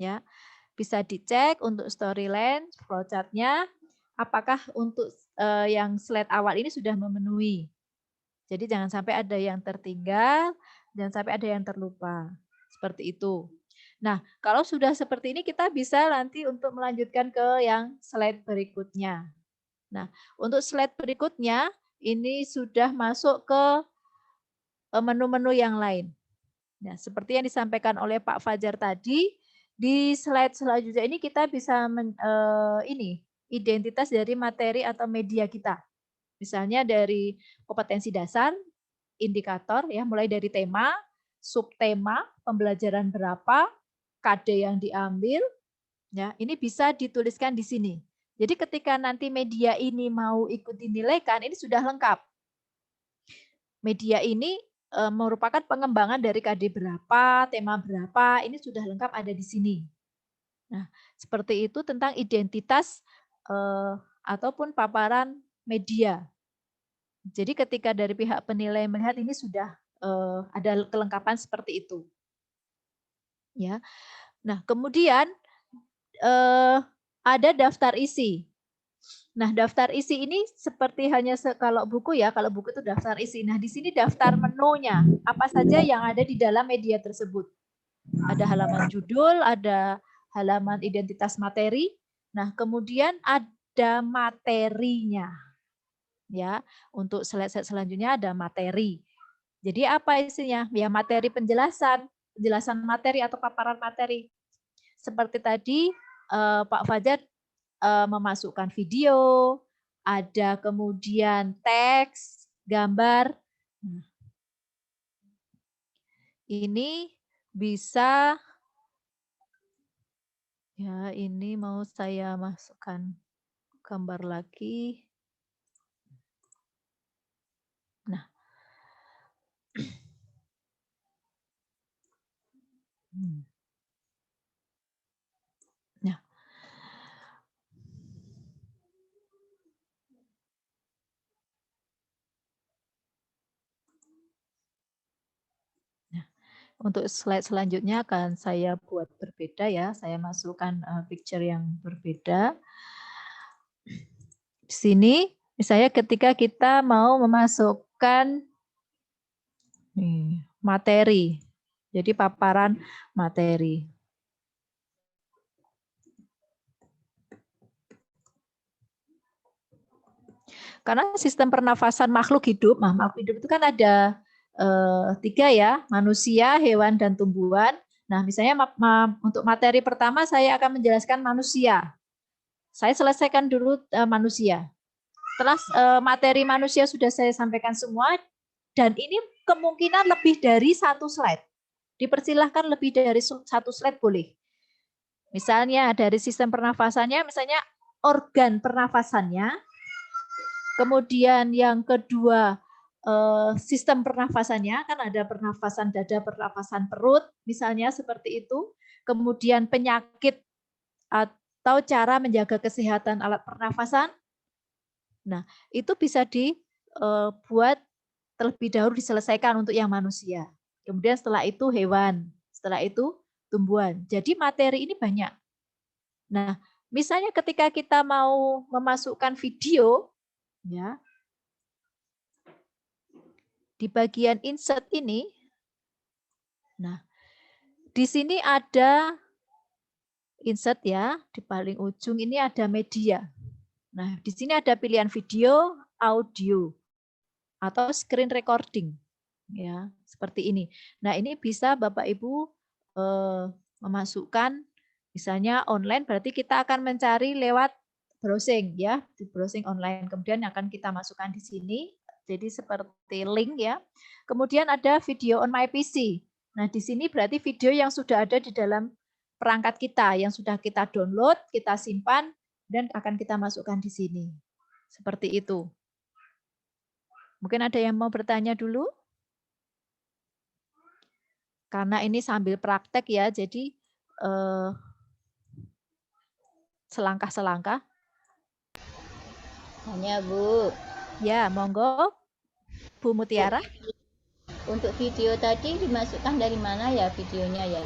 F: Ya, bisa dicek untuk storyline, flowchart-nya, apakah untuk yang slide awal ini sudah memenuhi. Jadi jangan sampai ada yang tertinggal, jangan sampai ada yang terlupa. Seperti itu. Nah, kalau sudah seperti ini kita bisa nanti untuk melanjutkan ke yang slide berikutnya. Nah, untuk slide berikutnya ini sudah masuk ke menu-menu yang lain. Nah, seperti yang disampaikan oleh Pak Fajar tadi, di slide selanjutnya ini kita bisa identitas dari materi atau media kita. Misalnya dari kompetensi dasar, indikator ya, mulai dari tema, subtema, pembelajaran berapa, KD yang diambil, ya, ini bisa dituliskan di sini. Jadi ketika nanti media ini mau ikut dinilaikan, ini sudah lengkap. Media ini merupakan pengembangan dari KD berapa, tema berapa, ini sudah lengkap ada di sini. Nah, seperti itu tentang identitas ataupun paparan media. Jadi ketika dari pihak penilai melihat ini sudah ada kelengkapan seperti itu. Ya. Nah, kemudian ada daftar isi. Nah, daftar isi ini seperti hanya kalau buku ya, kalau buku itu daftar isi. Nah, di sini daftar menunya, apa saja yang ada di dalam media tersebut. Ada halaman judul, ada halaman identitas materi. Nah, kemudian ada materinya. Ya, untuk slide selanjutnya ada materi. Jadi apa isinya? Ya, materi penjelasan materi atau paparan materi. Seperti tadi Pak Fajar memasukkan video, ada kemudian teks, gambar. Ini bisa Ya, ini mau saya masukkan gambar lagi. Nah. Nah. Untuk slide selanjutnya akan saya buat berbeda ya. Saya masukkan picture yang berbeda. Di sini misalnya ketika kita mau memasukkan materi. Jadi paparan materi. Karena sistem pernafasan makhluk hidup itu kan ada 3 ya, manusia, hewan, dan tumbuhan. Nah, misalnya untuk materi pertama saya akan menjelaskan manusia. Saya selesaikan dulu manusia. Setelah materi manusia sudah saya sampaikan semua, dan ini kemungkinan lebih dari 1 slide. Dipersilahkan lebih dari 1 slide boleh. Misalnya dari sistem pernafasannya, misalnya organ pernafasannya, kemudian yang kedua sistem pernafasannya, kan ada pernafasan dada, pernafasan perut, misalnya seperti itu. Kemudian penyakit atau cara menjaga kesehatan alat pernafasan. Nah, itu bisa dibuat terlebih dahulu, diselesaikan untuk yang manusia. Kemudian setelah itu hewan, setelah itu tumbuhan. Jadi materi ini banyak. Nah, misalnya ketika kita mau memasukkan video, ya, di bagian insert ini, nah, di sini ada insert ya, di paling ujung ini ada media. Nah, di sini ada pilihan video, audio, atau screen recording, ya, seperti ini. Nah, ini bisa Bapak Ibu memasukkan, misalnya online, berarti kita akan mencari lewat browsing, ya, di browsing online. Kemudian akan kita masukkan di sini. Jadi seperti link ya. Kemudian ada video on my PC. Nah, di sini berarti video yang sudah ada di dalam perangkat kita, yang sudah kita download, kita simpan, dan akan kita masukkan di sini. Seperti itu. Mungkin ada yang mau bertanya dulu? Karena ini sambil praktek ya, jadi selangkah-selangkah.
H: Tanya Bu.
F: Ya, monggo. Bu Mutiara.
H: Untuk video tadi dimasukkan dari mana ya videonya ya?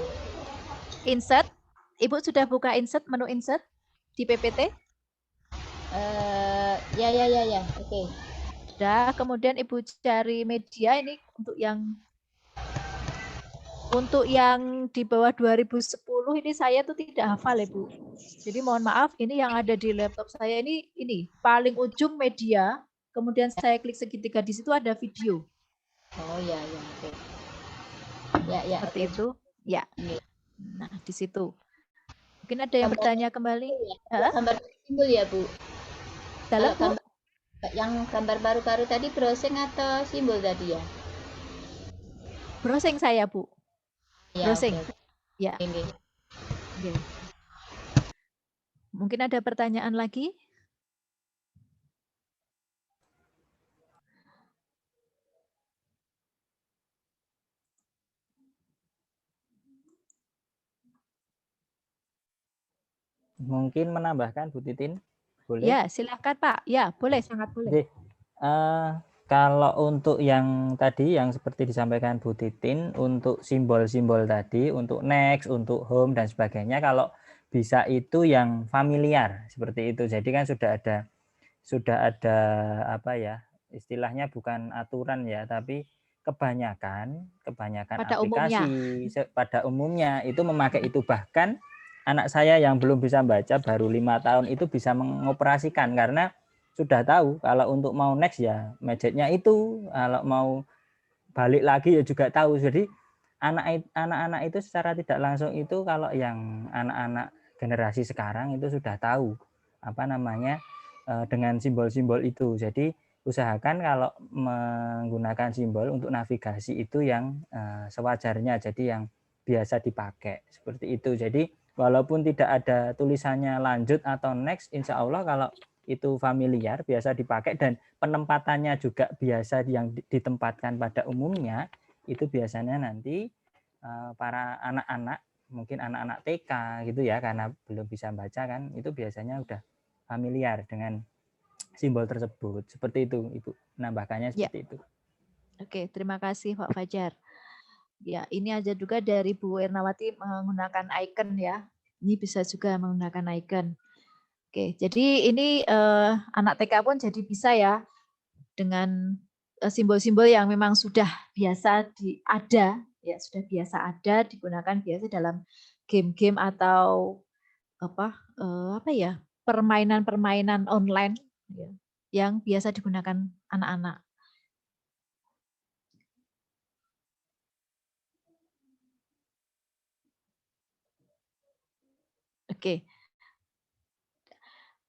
F: Insert. Ibu sudah buka insert, menu insert di PPT?
H: Ya. Oke.
F: Sudah, kemudian Ibu cari media ini untuk yang di bawah 2010 ini saya tuh tidak hafal ya Bu. Jadi mohon maaf, ini yang ada di laptop saya ini paling ujung media, kemudian saya klik segitiga, di situ ada video.
H: Oh ya, oke. Ya.
F: Seperti itu. Ya. Nah, di situ. Mungkin ada yang bertanya kembali.
H: Gambar simbol ya Bu.
F: Dalam Bu.
H: Yang gambar baru-baru tadi browsing atau simbol tadi ya?
F: Browsing saya Bu.
H: Ya,
F: browsing.
H: Okay.
F: Ya. Okay. Mungkin ada pertanyaan lagi?
B: Mungkin menambahkan Bu Titin, boleh?
F: Ya, silakan Pak. Ya, boleh, sangat boleh.
B: Kalau untuk yang tadi yang seperti disampaikan Bu Titin, untuk simbol-simbol tadi, untuk next, untuk home dan sebagainya, kalau bisa itu yang familiar seperti itu. Jadi kan sudah ada apa ya, istilahnya bukan aturan ya, tapi kebanyakan
F: pada
B: aplikasi pada umumnya itu memakai itu. Bahkan anak saya yang belum bisa baca baru 5 tahun itu bisa mengoperasikan karena sudah tahu kalau untuk mau next ya magic-nya itu, kalau mau balik lagi ya juga tahu. Jadi anak-anak itu secara tidak langsung itu, kalau yang anak-anak generasi sekarang itu sudah tahu apa namanya dengan simbol-simbol itu. Jadi usahakan kalau menggunakan simbol untuk navigasi itu yang sewajarnya, jadi yang biasa dipakai seperti itu. Jadi walaupun tidak ada tulisannya lanjut atau next, insya Allah kalau itu familiar, biasa dipakai, dan penempatannya juga biasa yang ditempatkan pada umumnya, itu biasanya nanti para anak-anak, mungkin anak-anak TK gitu ya, karena belum bisa baca kan, itu biasanya udah familiar dengan simbol tersebut. Seperti itu, Ibu. Nambahkannya seperti itu.
F: Oke, terima kasih Pak Fajar. Ya, ini aja juga dari Bu Ernawati menggunakan icon ya. Ini bisa juga menggunakan icon. Oke, jadi ini anak TK pun jadi bisa ya dengan simbol-simbol yang memang sudah biasa ada, ya sudah biasa ada digunakan biasa dalam game-game atau apa ya, permainan-permainan online ya, yang biasa digunakan anak-anak. Oke.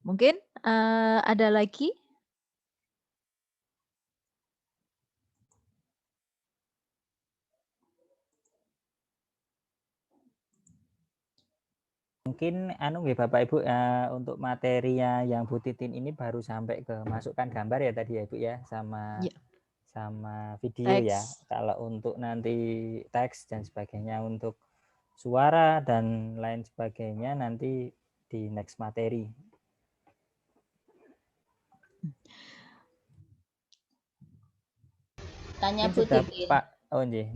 F: Mungkin ada lagi?
B: Mungkin Bapak Ibu untuk materinya yang Bu Titin ini baru sampai ke masukkan gambar ya tadi ya Ibu ya, sama video teks. Ya. Kalau untuk nanti teks dan sebagainya, untuk suara dan lain sebagainya nanti di next materi.
H: Tanya Bu Titin.
B: Pak,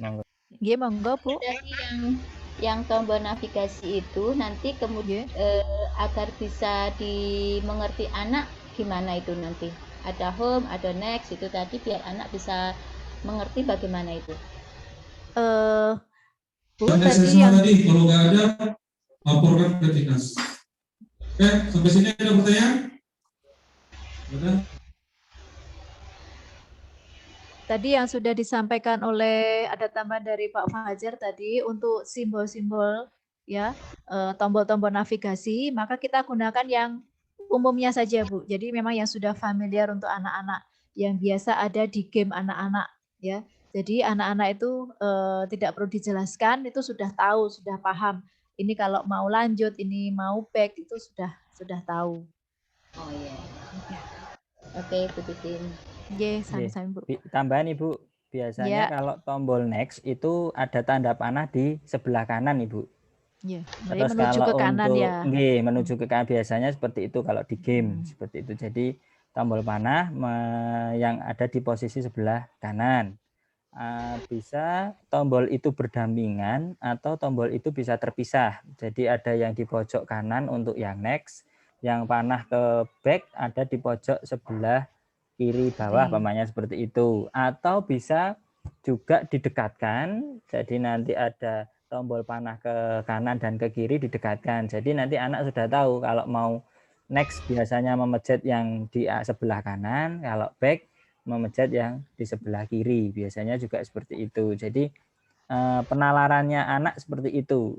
B: monggo.
F: Iya, monggo Bu.
H: Dari yang tombol navigasi itu nanti kemudian agar bisa dimengerti anak, gimana itu nanti? Ada home, ada next, itu tadi biar anak bisa mengerti bagaimana itu.
F: Bu, tadi yang
I: kalau nggak ada, laporkan ke dinas. Oke, sampai sini ada pertanyaan? Ada?
F: Tadi yang sudah disampaikan oleh, ada tambahan dari Pak Fajar tadi untuk simbol-simbol ya, tombol-tombol navigasi, maka kita gunakan yang umumnya saja Bu. Jadi memang yang sudah familiar untuk anak-anak, yang biasa ada di game anak-anak ya. Jadi anak-anak itu tidak perlu dijelaskan, itu sudah tahu, sudah paham. Ini kalau mau lanjut, ini mau back, itu sudah tahu.
H: Oh iya. Oke, Bu Titin.
F: Sama-sama Bu.
B: Tambahan Ibu, biasanya kalau tombol next itu ada tanda panah di sebelah kanan Ibu.
F: Iya,
B: Terus
F: menuju
B: kalau
F: ke kanan
B: untuk,
F: ya.
B: Menuju ke kanan biasanya seperti itu kalau di game seperti itu. Jadi tombol panah yang ada di posisi sebelah kanan. Bisa tombol itu berdampingan atau tombol itu bisa terpisah. Jadi ada yang di pojok kanan untuk yang next, yang panah ke back ada di pojok sebelah kiri bawah, pamannya seperti itu. Atau bisa juga didekatkan, jadi nanti ada tombol panah ke kanan dan ke kiri didekatkan. Jadi nanti anak sudah tahu kalau mau next biasanya memencet yang di sebelah kanan, kalau back memencet yang di sebelah kiri, biasanya juga seperti itu. Jadi penalarannya anak seperti itu.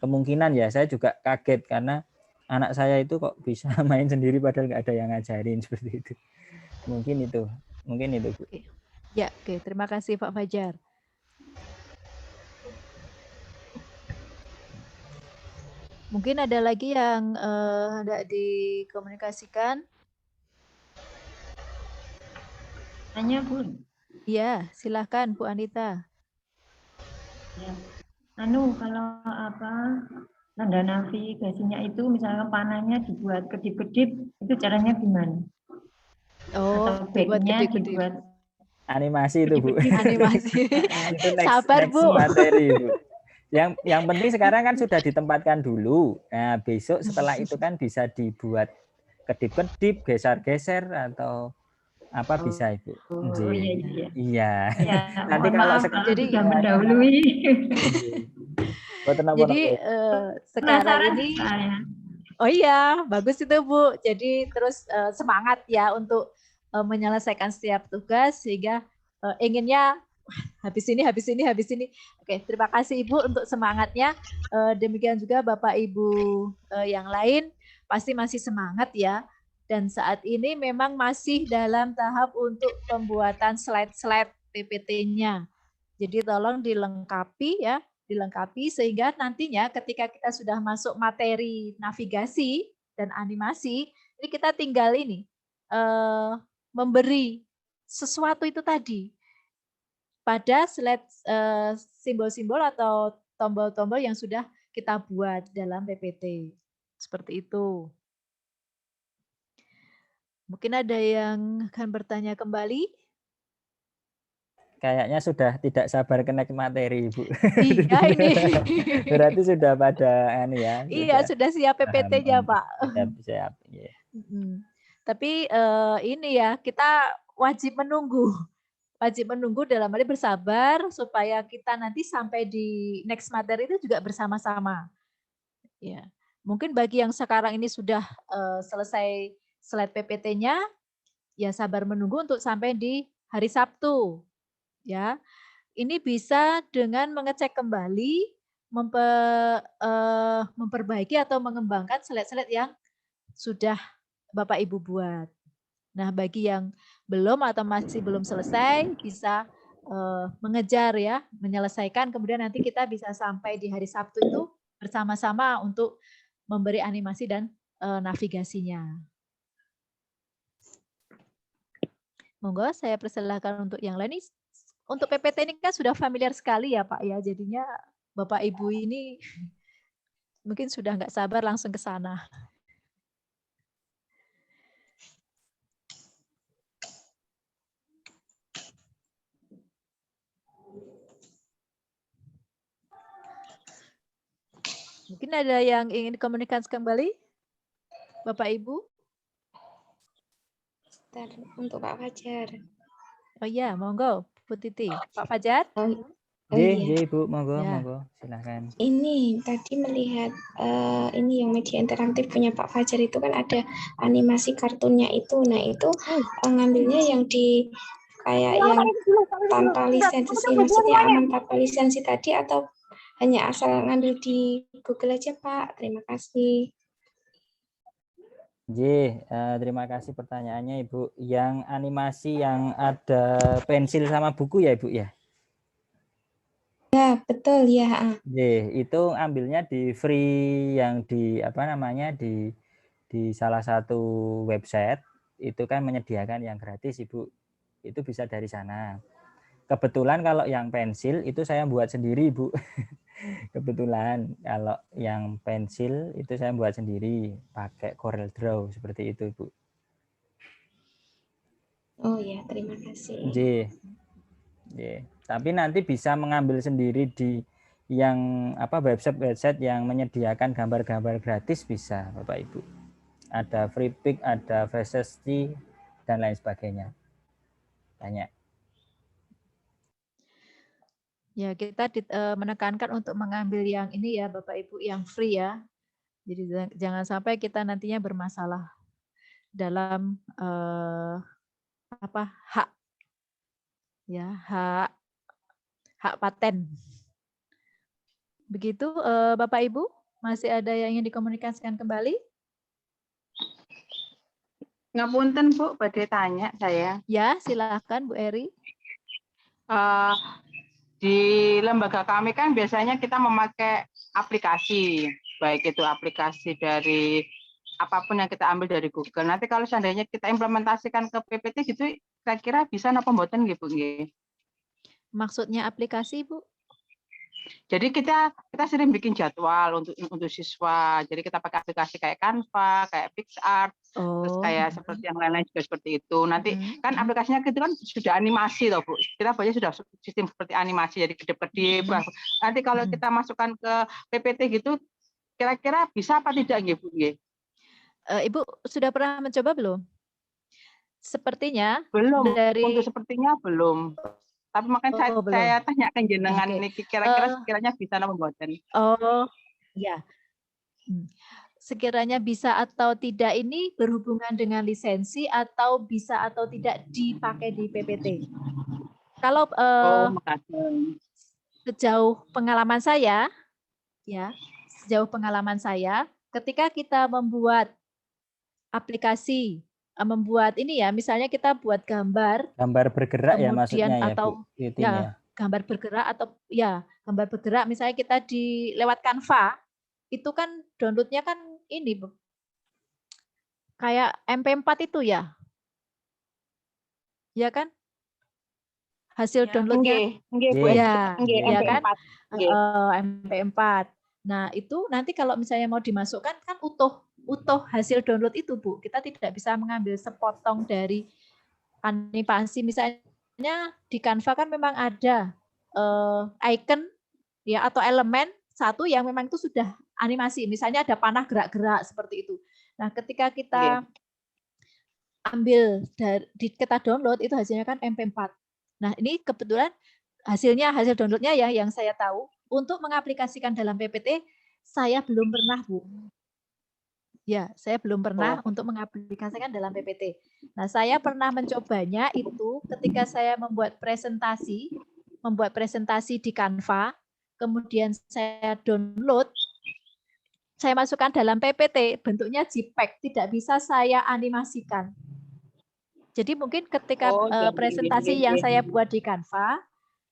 B: Kemungkinan ya saya juga kaget karena anak saya itu kok bisa main sendiri padahal nggak ada yang ngajarin seperti itu. Mungkin itu Bu.
F: Ya, oke. Terima kasih Pak Fajar. Mungkin ada lagi yang hendak dikomunikasikan.
G: Tanya Bu.
F: Iya, silahkan Bu Anita.
G: Ya. Kalau tanda navigasinya itu misalnya panahnya dibuat kedip-kedip, itu caranya gimana?
F: Oh, dibuat kedip-kedip.
B: Animasi itu Bu.
F: Animasi.
B: Itu
F: Sabar Bu.
B: Materi Bu. Yang penting sekarang kan sudah ditempatkan dulu. Nah, besok setelah itu kan bisa dibuat kedip-kedip, geser-geser atau apa bisa Ibu.
G: Oh iya.
B: Iya.
G: Ya,
B: Nanti kalau
G: jadi sudah mendahului.
F: Jadi sekarang ini oh iya, bagus itu Bu. Jadi terus semangat ya untuk menyelesaikan setiap tugas sehingga inginnya habis ini. Oke, terima kasih Ibu untuk semangatnya. Demikian juga Bapak Ibu yang lain pasti masih semangat ya. Dan saat ini memang masih dalam tahap untuk pembuatan slide-slide PPT-nya. Jadi tolong dilengkapi ya dilengkapi sehingga nantinya ketika kita sudah masuk materi navigasi dan animasi, ini kita tinggal ini memberi sesuatu itu tadi pada slide simbol-simbol atau tombol-tombol yang sudah kita buat dalam PPT. Seperti itu. Mungkin ada yang akan bertanya kembali?
B: Kayaknya sudah tidak sabar connect materi, Ibu.
F: Iya ini.
B: Berarti sudah pada ya.
F: Iya, sudah siap PPT-nya, Pak.
B: Siap. Ya.
F: Tapi ini ya, kita wajib menunggu. Wajib menunggu dalam arti bersabar supaya kita nanti sampai di next materi itu juga bersama-sama. Ya. Mungkin bagi yang sekarang ini sudah selesai slide PPT-nya, ya sabar menunggu untuk sampai di hari Sabtu. Ya, ini bisa dengan mengecek kembali, memperbaiki atau mengembangkan slide-slide yang sudah Bapak Ibu buat. Nah, bagi yang belum atau masih belum selesai, bisa mengejar ya, menyelesaikan. Kemudian nanti kita bisa sampai di hari Sabtu itu bersama-sama untuk memberi animasi dan navigasinya. Monggo, saya persilahkan untuk yang lain. Untuk PPT ini kan sudah familiar sekali ya Pak ya, jadinya Bapak Ibu ini mungkin sudah nggak sabar langsung ke sana. Mungkin ada yang ingin dikomunikasikan kembali, Bapak Ibu?
J: Untuk Pak Fajar.
F: Oh iya, monggo. Bu Titi, Pak Fajar?
B: Iya, Ibu, monggo, silakan.
J: Ini tadi melihat ini yang media interaktif punya Pak Fajar itu kan ada animasi kartunnya itu. Nah, itu ngambilnya yang di kayak yang tanpa lisensi, maksudnya aman tanpa lisensi tadi atau hanya asal ngambil di Google aja, Pak? Terima kasih.
B: Terima kasih pertanyaannya Ibu. Yang animasi yang ada pensil sama buku ya Ibu ya?
J: Ya, betul ya.
B: Itu ambilnya di free yang di di salah satu website itu kan menyediakan yang gratis Ibu. Itu bisa dari sana. Kebetulan kalau yang pensil itu saya buat sendiri Ibu. Kebetulan kalau yang pensil itu saya buat sendiri pakai Corel Draw seperti itu Bu.
J: Oh ya, terima kasih.
B: Tapi nanti bisa mengambil sendiri di yang website yang menyediakan gambar-gambar gratis bisa Bapak Ibu. Ada FreePic, ada Fastest dan lain sebagainya. Banyak.
F: Ya, kita menekankan untuk mengambil yang ini ya Bapak Ibu, yang free ya. Jadi jangan sampai kita nantinya bermasalah dalam hak ya, hak paten. Begitu Bapak Ibu, masih ada yang ingin dikomunikasikan kembali?
K: Ngapunten Bu, badhe tanya saya.
F: Ya, silakan Bu Eri.
K: Di lembaga kami kan biasanya kita memakai aplikasi, baik itu aplikasi dari apapun yang kita ambil dari Google. Nanti kalau seandainya kita implementasikan ke PPT gitu, kira-kira bisa napa mboten nggih Bu?
F: Maksudnya aplikasi Bu?
K: Jadi kita sering bikin jadwal untuk siswa. Jadi kita pakai aplikasi kayak Canva, kayak PixArt, terus kayak seperti yang lain-lain juga seperti itu. Nanti kan aplikasinya itu kan sudah animasi toh Bu. Kita banyak sudah sistem seperti animasi, jadi kedip-kedip. Nanti kalau kita masukkan ke PPT gitu, kira-kira bisa apa tidak nggih Bu?
F: Ibu sudah pernah mencoba belum? Sepertinya
K: belum. Untuk sepertinya belum. Tapi makanya saya tanyakan jenengan ini kira-kira sekiranya bisa apa mboten?
F: Oh, ya. Sekiranya bisa atau tidak ini berhubungan dengan lisensi atau bisa atau tidak dipakai di PPT. Kalau sejauh pengalaman saya, ya, ketika kita membuat aplikasi, membuat ini ya, misalnya kita buat gambar
B: bergerak ya maksudnya
F: atau
B: ya, Bu,
F: gambar bergerak atau ya gambar bergerak, misalnya kita di lewat Canva, itu kan downloadnya kan ini kayak MP4 itu ya, ya kan? Hasil downloadnya, ya, ya kan? MP4. Nah itu nanti kalau misalnya mau dimasukkan kan utuh hasil download itu Bu. Kita tidak bisa mengambil sepotong dari animasi. Misalnya di Canva kan memang ada icon ya atau elemen satu yang memang itu sudah animasi. Misalnya ada panah gerak-gerak seperti itu. Nah ketika kita ambil kita download itu hasilnya kan MP4. Nah ini kebetulan hasil downloadnya ya yang saya tahu untuk mengaplikasikan dalam PPT saya belum pernah Bu. Ya, saya belum pernah untuk mengaplikasikan dalam PPT. Nah, saya pernah mencobanya itu ketika saya membuat presentasi di Canva, kemudian saya download, saya masukkan dalam PPT, bentuknya JPEG, tidak bisa saya animasikan. Jadi mungkin ketika presentasi yang saya buat di Canva,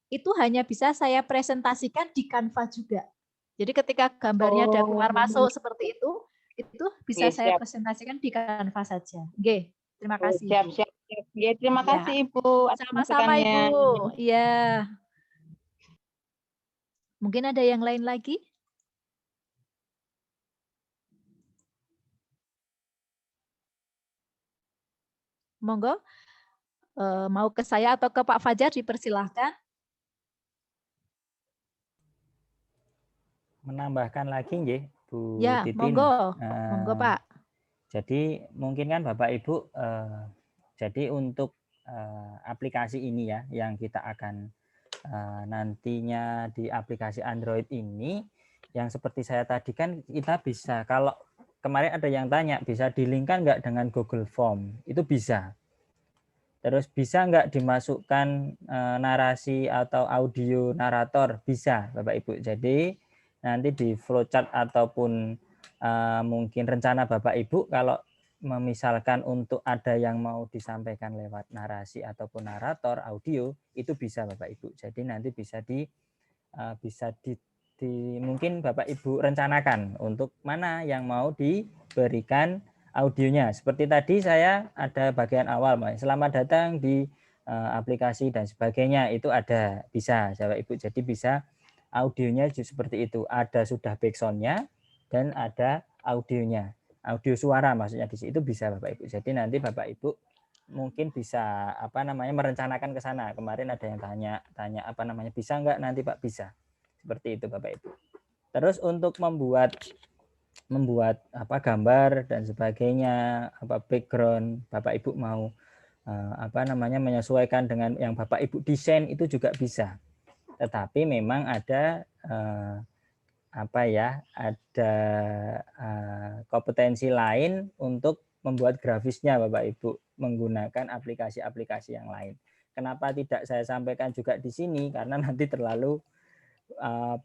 F: itu hanya bisa saya presentasikan di Canva juga. Jadi ketika gambarnya ada keluar masuk seperti itu bisa saya presentasikan di Canva saja. Oke, terima kasih.
K: Siap. Ya, terima kasih Ibu.
F: Sama-sama Ibu. Iya. Mungkin ada yang lain lagi? Monggo. Mau ke saya atau ke Pak Fajar dipersilahkan.
B: Menambahkan lagi nggih, Bu
F: ya,
B: Titin.
F: Monggo Pak.
B: Jadi mungkin kan Bapak Ibu, jadi untuk aplikasi ini ya, yang kita akan nantinya di aplikasi Android ini, yang seperti saya tadi kan kita bisa, kalau kemarin ada yang tanya, bisa dilingkan nggak dengan Google Form? Itu bisa. Terus bisa nggak dimasukkan narasi atau audio narator? Bisa Bapak Ibu. Jadi nanti di flowchart ataupun mungkin rencana Bapak Ibu kalau misalkan untuk ada yang mau disampaikan lewat narasi ataupun narator audio itu bisa Bapak Ibu. Jadi nanti bisa mungkin Bapak Ibu rencanakan untuk mana yang mau diberikan audionya. Seperti tadi saya ada bagian awal, selamat datang di aplikasi dan sebagainya, itu ada, bisa Bapak Ibu. Jadi bisa audionya seperti itu, ada sudah backsound-nya dan ada audionya, audio suara maksudnya di situ, bisa Bapak Ibu. Jadi nanti Bapak Ibu mungkin bisa merencanakan ke sana. Kemarin ada yang tanya bisa nggak nanti Pak? Bisa. Seperti itu Bapak Ibu. Terus untuk membuat gambar dan sebagainya, background Bapak Ibu mau menyesuaikan dengan yang Bapak Ibu desain itu juga bisa. Tetapi memang ada kompetensi lain untuk membuat grafisnya Bapak Ibu menggunakan aplikasi-aplikasi yang lain. Kenapa tidak saya sampaikan juga di sini? Karena nanti terlalu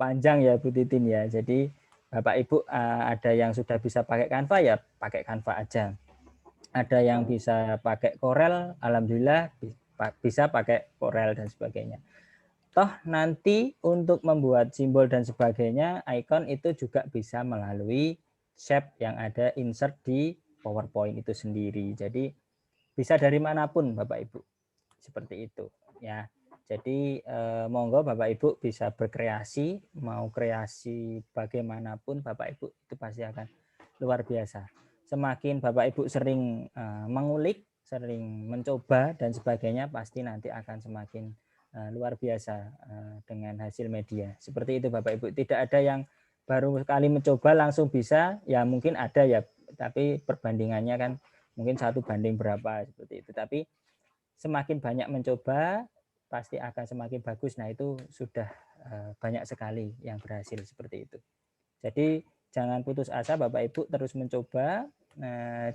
B: panjang ya Bu Titin ya. Jadi Bapak Ibu ada yang sudah bisa pakai Canva ya pakai Canva aja. Ada yang bisa pakai Corel, alhamdulillah bisa pakai Corel dan sebagainya. Toh nanti untuk membuat simbol dan sebagainya, icon itu juga bisa melalui shape yang ada insert di PowerPoint itu sendiri. Jadi bisa dari manapun Bapak Ibu. Seperti itu ya. Jadi monggo Bapak Ibu bisa berkreasi, mau kreasi bagaimanapun Bapak Ibu itu pasti akan luar biasa. Semakin Bapak Ibu sering mengulik, sering mencoba dan sebagainya, pasti nanti akan semakin luar biasa dengan hasil media. Seperti itu Bapak Ibu. Tidak ada yang baru sekali mencoba langsung bisa, ya mungkin ada ya, tapi perbandingannya kan mungkin 1 banding berapa seperti itu. Tapi semakin banyak mencoba pasti akan semakin bagus. Nah itu sudah banyak sekali yang berhasil seperti itu. Jadi jangan putus asa Bapak Ibu, terus mencoba,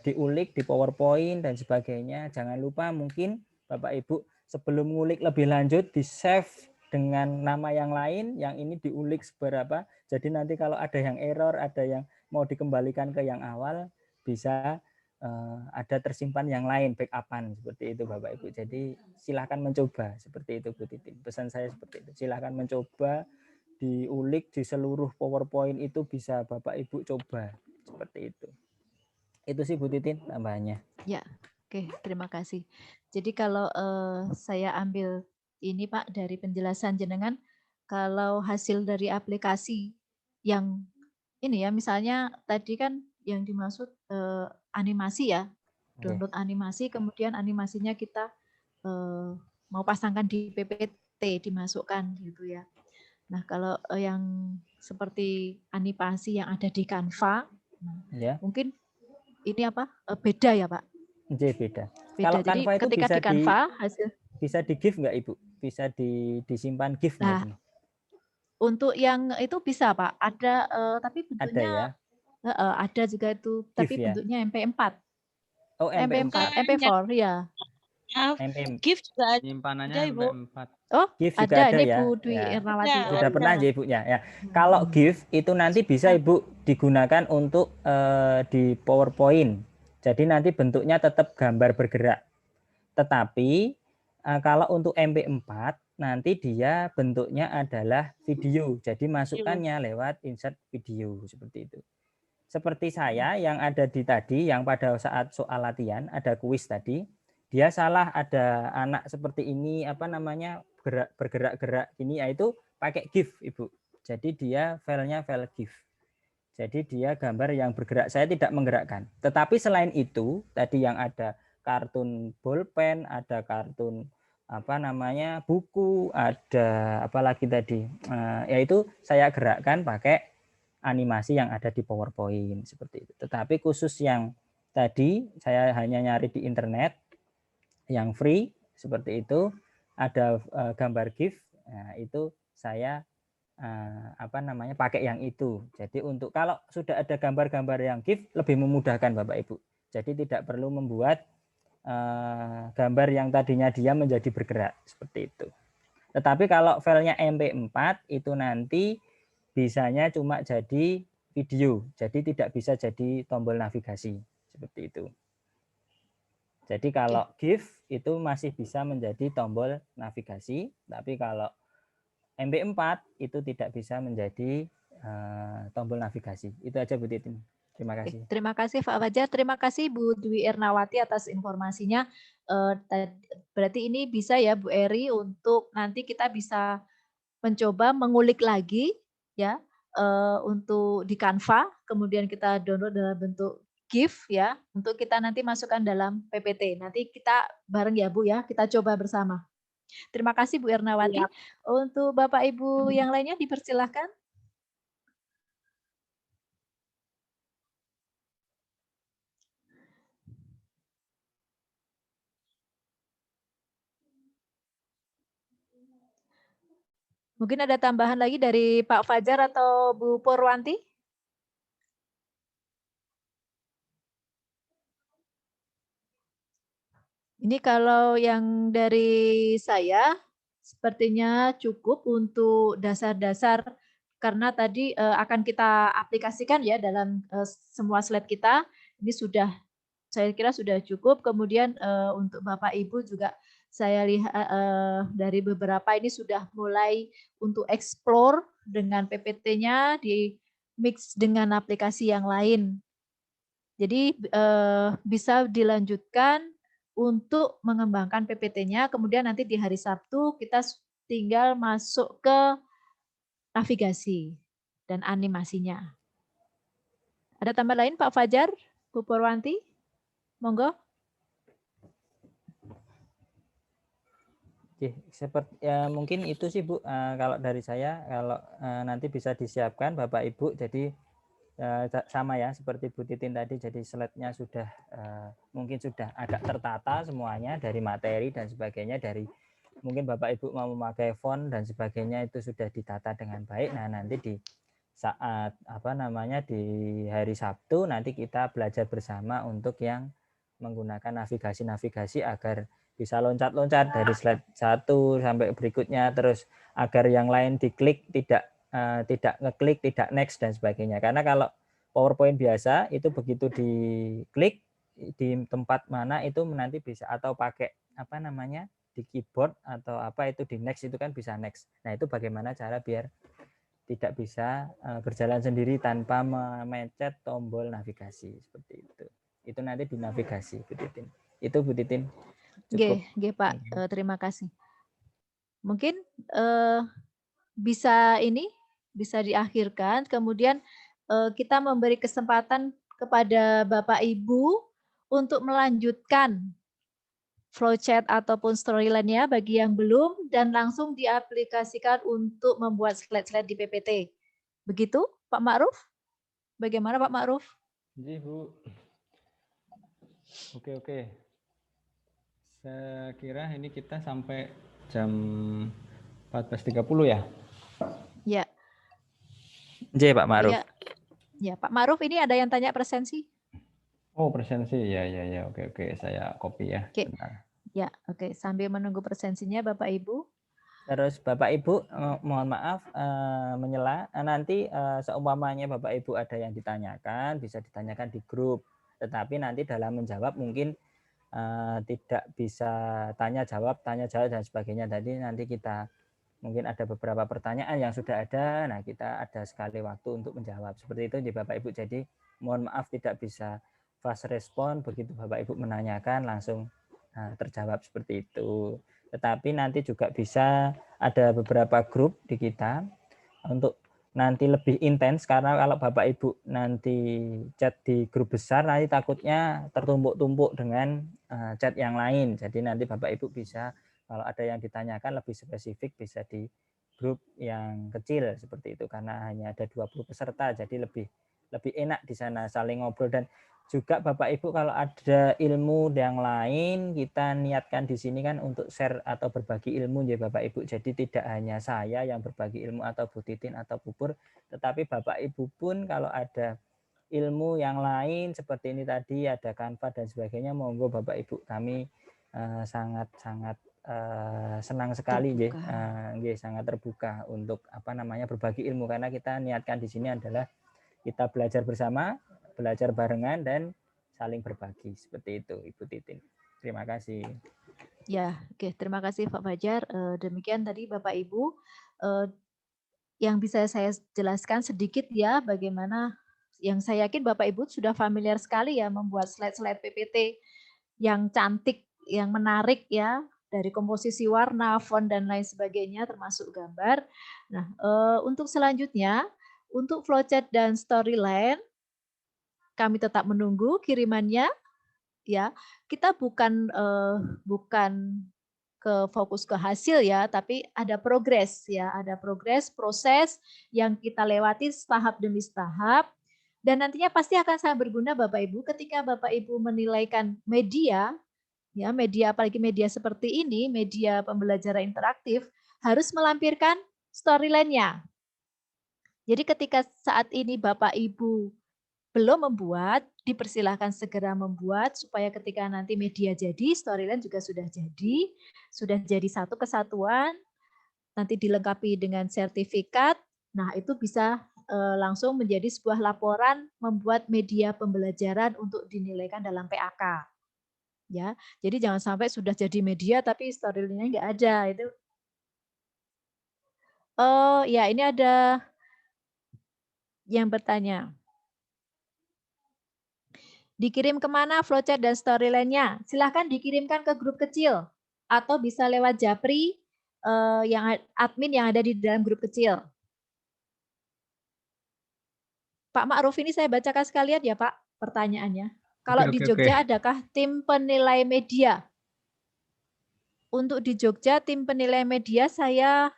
B: diulik di PowerPoint dan sebagainya. Jangan lupa mungkin Bapak Ibu sebelum ngulik lebih lanjut di save dengan nama yang lain, yang ini diulik seberapa. Jadi nanti kalau ada yang error, ada yang mau dikembalikan ke yang awal, bisa ada tersimpan yang lain, backupan seperti itu Bapak Ibu. Jadi silahkan mencoba seperti itu Bu Titin. Pesan saya seperti itu. Silahkan mencoba, diulik di seluruh PowerPoint itu bisa Bapak Ibu coba seperti itu. Itu sih Bu Titin tambahannya.
F: Ya, oke, terima kasih. Jadi kalau saya ambil ini Pak dari penjelasan jenengan, kalau hasil dari aplikasi yang ini ya, misalnya tadi kan yang dimaksud animasi ya, download animasi, kemudian animasinya kita mau pasangkan di PPT, dimasukkan gitu ya. Nah kalau yang seperti animasi yang ada di Canva, mungkin ini apa beda ya Pak?
B: Beda.
F: Beda.
B: Kalau
F: Jadi
B: Canva itu
F: ketika
B: bisa
F: di Canva hasil
B: bisa di GIF nggak Ibu? Bisa disimpan GIF nggak?
F: Nah, untuk yang itu bisa Pak. Ada tapi bentuknya ada juga itu, tapi
B: GIF, ya?
F: bentuknya MP4.
B: Oh, MP4.
F: MP4 ya.
L: GIF juga ada
A: Nyimpanannya
L: Ibu.
A: MP4.
F: Oh,
B: GIF juga ada
F: ini
B: ya.
F: Bu Dwi Irnawati.
B: Sudah pernah ya Ibunya ya. Kalau GIF itu nanti bisa Ibu digunakan untuk di PowerPoint. Jadi nanti bentuknya tetap gambar bergerak. Tetapi kalau untuk MP4 nanti dia bentuknya adalah video. Jadi masukannya lewat insert video seperti itu. Seperti saya yang ada di tadi yang pada saat soal latihan ada kuis tadi, dia salah ada anak seperti ini apa namanya bergerak-gerak ini yaitu pakai GIF Ibu. Jadi dia filenya file GIF. Jadi dia gambar yang bergerak, saya tidak menggerakkan. Tetapi selain itu, tadi yang ada kartun bolpen, ada kartun apa namanya buku, ada apalagi tadi, yaitu saya gerakkan pakai animasi yang ada di PowerPoint seperti itu. Tetapi khusus yang tadi saya hanya nyari di internet yang free seperti itu, ada gambar GIF, nah, itu saya apa namanya pakai yang itu. Jadi untuk kalau sudah ada gambar-gambar yang GIF lebih memudahkan Bapak Ibu. Jadi tidak perlu membuat gambar yang tadinya dia menjadi bergerak seperti itu. Tetapi kalau filenya MP4 itu nanti bisanya cuma jadi video. Jadi tidak bisa jadi tombol navigasi seperti itu. Jadi kalau GIF itu masih bisa menjadi tombol navigasi, tapi kalau MP4 itu tidak bisa menjadi tombol navigasi. Itu aja Bu Titin. Terima kasih.
F: Terima kasih Pak Fajar. Terima kasih Bu Dwi Irnawati atas informasinya. Berarti ini bisa ya Bu Eri untuk nanti kita bisa mencoba mengulik lagi ya untuk di Canva, kemudian kita download dalam bentuk GIF ya, untuk kita nanti masukkan dalam PPT. Nanti kita bareng ya Bu ya, kita coba bersama. Terima kasih Bu Irnawati. Ya. Untuk Bapak Ibu yang lainnya dipersilahkan. Mungkin ada tambahan lagi dari Pak Fajar atau Bu Purwanti? Ini kalau yang dari saya sepertinya cukup untuk dasar-dasar karena tadi akan kita aplikasikan ya dalam semua slide kita. Ini sudah saya kira sudah cukup. Kemudian untuk Bapak Ibu juga saya lihat dari beberapa ini sudah mulai untuk explore dengan PPT-nya di mix dengan aplikasi yang lain. Jadi bisa dilanjutkan untuk mengembangkan PPT-nya, kemudian nanti di hari Sabtu kita tinggal masuk ke navigasi dan animasinya. Ada tambah lain Pak Fajar, Bu Purwanti? Monggo.
B: Oke, seperti ya mungkin itu sih Bu, kalau dari saya, kalau nanti bisa disiapkan Bapak Ibu, jadi sama ya seperti Bu Titin tadi, jadi slide-nya sudah mungkin sudah agak tertata semuanya dari materi dan sebagainya, dari mungkin Bapak Ibu mau memakai font dan sebagainya itu sudah ditata dengan baik. Nah nanti di saat apa namanya di hari Sabtu nanti kita belajar bersama untuk yang menggunakan navigasi-navigasi agar bisa loncat-loncat dari slide 1 sampai berikutnya, terus agar yang lain diklik tidak ngeklik, tidak next dan sebagainya. Karena kalau PowerPoint biasa itu begitu diklik di tempat mana itu nanti bisa, atau pakai apa namanya di keyboard atau apa itu di next itu kan bisa next. Nah itu bagaimana cara biar tidak bisa berjalan sendiri tanpa memencet tombol navigasi seperti itu. Itu nanti di navigasi, Bu Titin. Itu Bu Titin. Cukup.
F: Nggih, Pak. Terima kasih. Mungkin bisa diakhirkan, kemudian kita memberi kesempatan kepada Bapak Ibu untuk melanjutkan flowchart ataupun storyline-nya bagi yang belum, dan langsung diaplikasikan untuk membuat slide-slide di PPT. Begitu, Pak Ma'ruf? Bagaimana Pak Ma'ruf?
A: Ji, Bu. Oke. Saya kira ini kita sampai jam 14.30 ya?
F: Ya.
B: J, Pak Ma'ruf.
F: Ya, Pak Ma'ruf, ini ada yang tanya presensi.
A: Oh, presensi. Ya. Oke. Saya copy ya.
F: Oke. Ya, oke. Sambil menunggu presensinya Bapak Ibu.
B: Terus Bapak Ibu, mohon maaf menyela, nanti seumpamanya Bapak Ibu ada yang ditanyakan, bisa ditanyakan di grup. Tetapi nanti dalam menjawab mungkin tidak bisa tanya jawab dan sebagainya. Tadi nanti kita mungkin ada beberapa pertanyaan yang sudah ada, nah kita ada sekali waktu untuk menjawab. Seperti itu ya Bapak Ibu. Jadi mohon maaf tidak bisa fast respon, begitu Bapak Ibu menanyakan langsung terjawab seperti itu. Tetapi nanti juga bisa ada beberapa grup di kita untuk nanti lebih intens, karena kalau Bapak Ibu nanti chat di grup besar nanti takutnya tertumpuk-tumpuk dengan chat yang lain. Jadi nanti Bapak Ibu bisa, kalau ada yang ditanyakan lebih spesifik, bisa di grup yang kecil seperti itu, karena hanya ada 20 peserta, jadi lebih enak di sana saling ngobrol. Dan juga Bapak Ibu kalau ada ilmu yang lain, kita niatkan di sini kan untuk share atau berbagi ilmu ya Bapak Ibu. Jadi tidak hanya saya yang berbagi ilmu atau Bu Titin atau Pupur, tetapi Bapak Ibu pun kalau ada ilmu yang lain seperti ini tadi, ada Canva dan sebagainya, monggo Bapak Ibu, kami sangat senang sekali sangat terbuka untuk berbagi ilmu, karena kita niatkan di sini adalah kita belajar bersama, belajar barengan, dan saling berbagi. Seperti itu, Ibu Titin. Terima kasih.
F: Ya, oke. Terima kasih Pak Fajar. Demikian tadi Bapak Ibu yang bisa saya jelaskan sedikit ya, bagaimana yang saya yakin Bapak Ibu sudah familiar sekali ya membuat slide-slide PPT yang cantik, yang menarik ya, dari komposisi warna, font, dan lain sebagainya, termasuk gambar. Nah, untuk selanjutnya, untuk flowchart dan storyline, kami tetap menunggu kirimannya. Ya, kita bukan ke fokus ke hasil ya, tapi ada progres ya, ada proses yang kita lewati tahap demi tahap, dan nantinya pasti akan sangat berguna Bapak Ibu ketika Bapak Ibu menilaikan media ya, media apalagi media seperti ini, media pembelajaran interaktif, harus melampirkan storyline-nya. Jadi ketika saat ini Bapak Ibu belum membuat, dipersilahkan segera membuat supaya ketika nanti media jadi, storyline juga sudah jadi satu kesatuan, nanti dilengkapi dengan sertifikat. Nah, itu bisa langsung menjadi sebuah laporan membuat media pembelajaran untuk dinilaikan dalam PAK. Ya, jadi jangan sampai sudah jadi media tapi storyline-nya nggak ada itu. Oh ya, ini ada yang bertanya. Dikirim kemana flowchart dan storyline-nya? Silahkan dikirimkan ke grup kecil atau bisa lewat Japri yang admin yang ada di dalam grup kecil. Pak Ma'ruf, ini saya bacakan sekalian ya Pak pertanyaannya. Kalau di Jogja adakah tim penilai media? Untuk di Jogja tim penilai media saya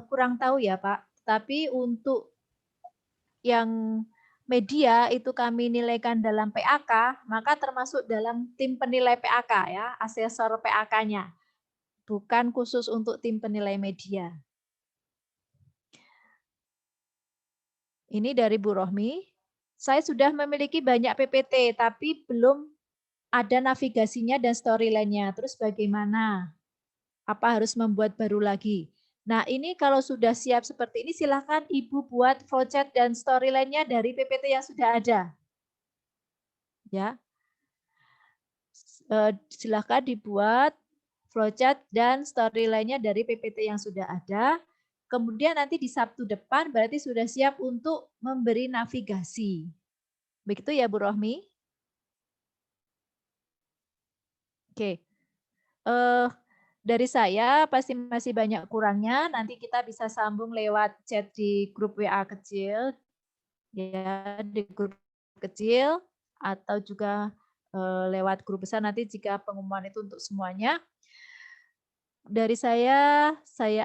F: kurang tahu ya Pak. Tapi untuk yang media itu kami nilaikan dalam PAK, maka termasuk dalam tim penilai PAK ya, asesor PAK-nya. Bukan khusus untuk tim penilai media. Ini dari Bu Rohmi. Saya sudah memiliki banyak PPT, tapi belum ada navigasinya dan storyline-nya. Terus bagaimana? Apa harus membuat baru lagi? Nah, ini kalau sudah siap seperti ini, silakan Ibu buat flowchart dan storyline-nya dari PPT yang sudah ada. Ya. silakan dibuat flowchart dan storyline-nya dari PPT yang sudah ada. Kemudian nanti di Sabtu depan berarti sudah siap untuk memberi navigasi. Begitu ya Bu Rohmi? Oke. Dari saya pasti masih banyak kurangnya. Nanti kita bisa sambung lewat chat di grup WA kecil, ya, di grup kecil atau juga lewat grup besar nanti jika pengumuman itu untuk semuanya. Dari saya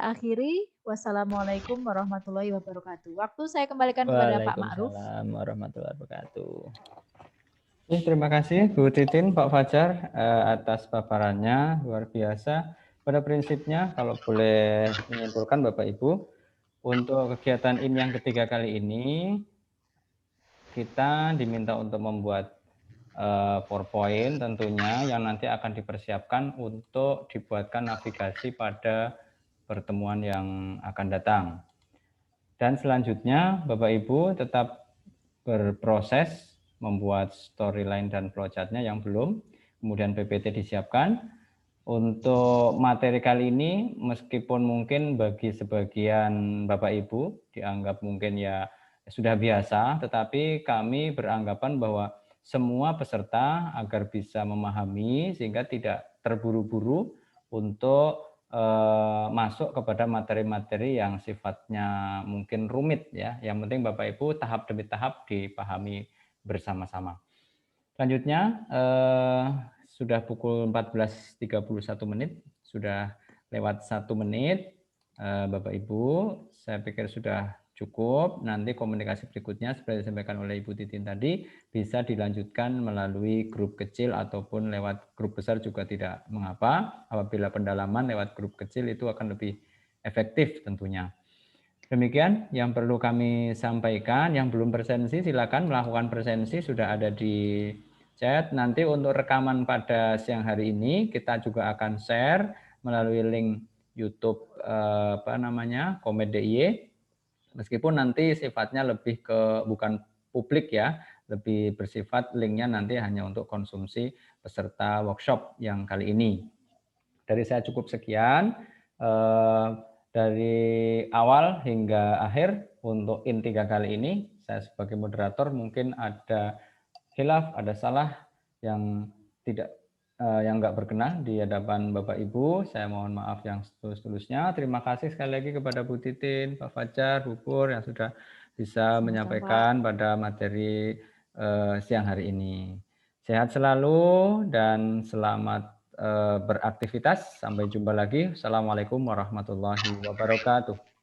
F: akhiri. Wassalamualaikum warahmatullahi wabarakatuh. Waktu saya kembalikan kepada Pak Ma'ruf.
A: Waalaikumsalam warahmatullahi wabarakatuh. Terima kasih Bu Titin, Pak Fajar atas paparannya, luar biasa. Pada prinsipnya, kalau boleh menyimpulkan Bapak Ibu, untuk kegiatan ini yang ketiga kali ini, kita diminta untuk membuat PowerPoint tentunya yang nanti akan dipersiapkan untuk dibuatkan navigasi pada pertemuan yang akan datang. Dan selanjutnya Bapak Ibu tetap berproses membuat storyline dan flowchart-nya yang belum, kemudian PPT disiapkan. Untuk materi kali ini meskipun mungkin bagi sebagian Bapak Ibu dianggap mungkin ya sudah biasa, tetapi kami beranggapan bahwa semua peserta agar bisa memahami sehingga tidak terburu-buru untuk masuk kepada materi-materi yang sifatnya mungkin rumit ya. Yang penting Bapak Ibu tahap demi tahap dipahami bersama-sama. Selanjutnya sudah pukul 14.31 menit, sudah lewat 1 menit. Bapak Ibu, saya pikir sudah cukup. Nanti komunikasi berikutnya seperti disampaikan oleh Ibu Titin tadi bisa dilanjutkan melalui grup kecil ataupun lewat grup besar juga tidak mengapa. Apabila pendalaman lewat grup kecil itu akan lebih efektif tentunya. Demikian yang perlu kami sampaikan. Yang belum presensi silakan melakukan presensi, sudah ada di chat. Nanti untuk rekaman pada siang hari ini kita juga akan share melalui link YouTube Komet DIY. Meskipun nanti sifatnya lebih ke bukan publik ya, lebih bersifat linknya nanti hanya untuk konsumsi peserta workshop yang kali ini. Dari saya cukup sekian. Dari awal hingga akhir untuk in 3 kali ini, saya sebagai moderator mungkin ada khilaf, ada salah yang tidak yang nggak berkenan di hadapan Bapak Ibu, saya mohon maaf yang setulus-tulusnya. Terima kasih sekali lagi kepada Bu Titin, Pak Fajar, Bu Pur yang sudah bisa menyampaikan pada materi siang hari ini. Sehat selalu dan selamat beraktivitas. Sampai jumpa lagi. Assalamualaikum warahmatullahi wabarakatuh.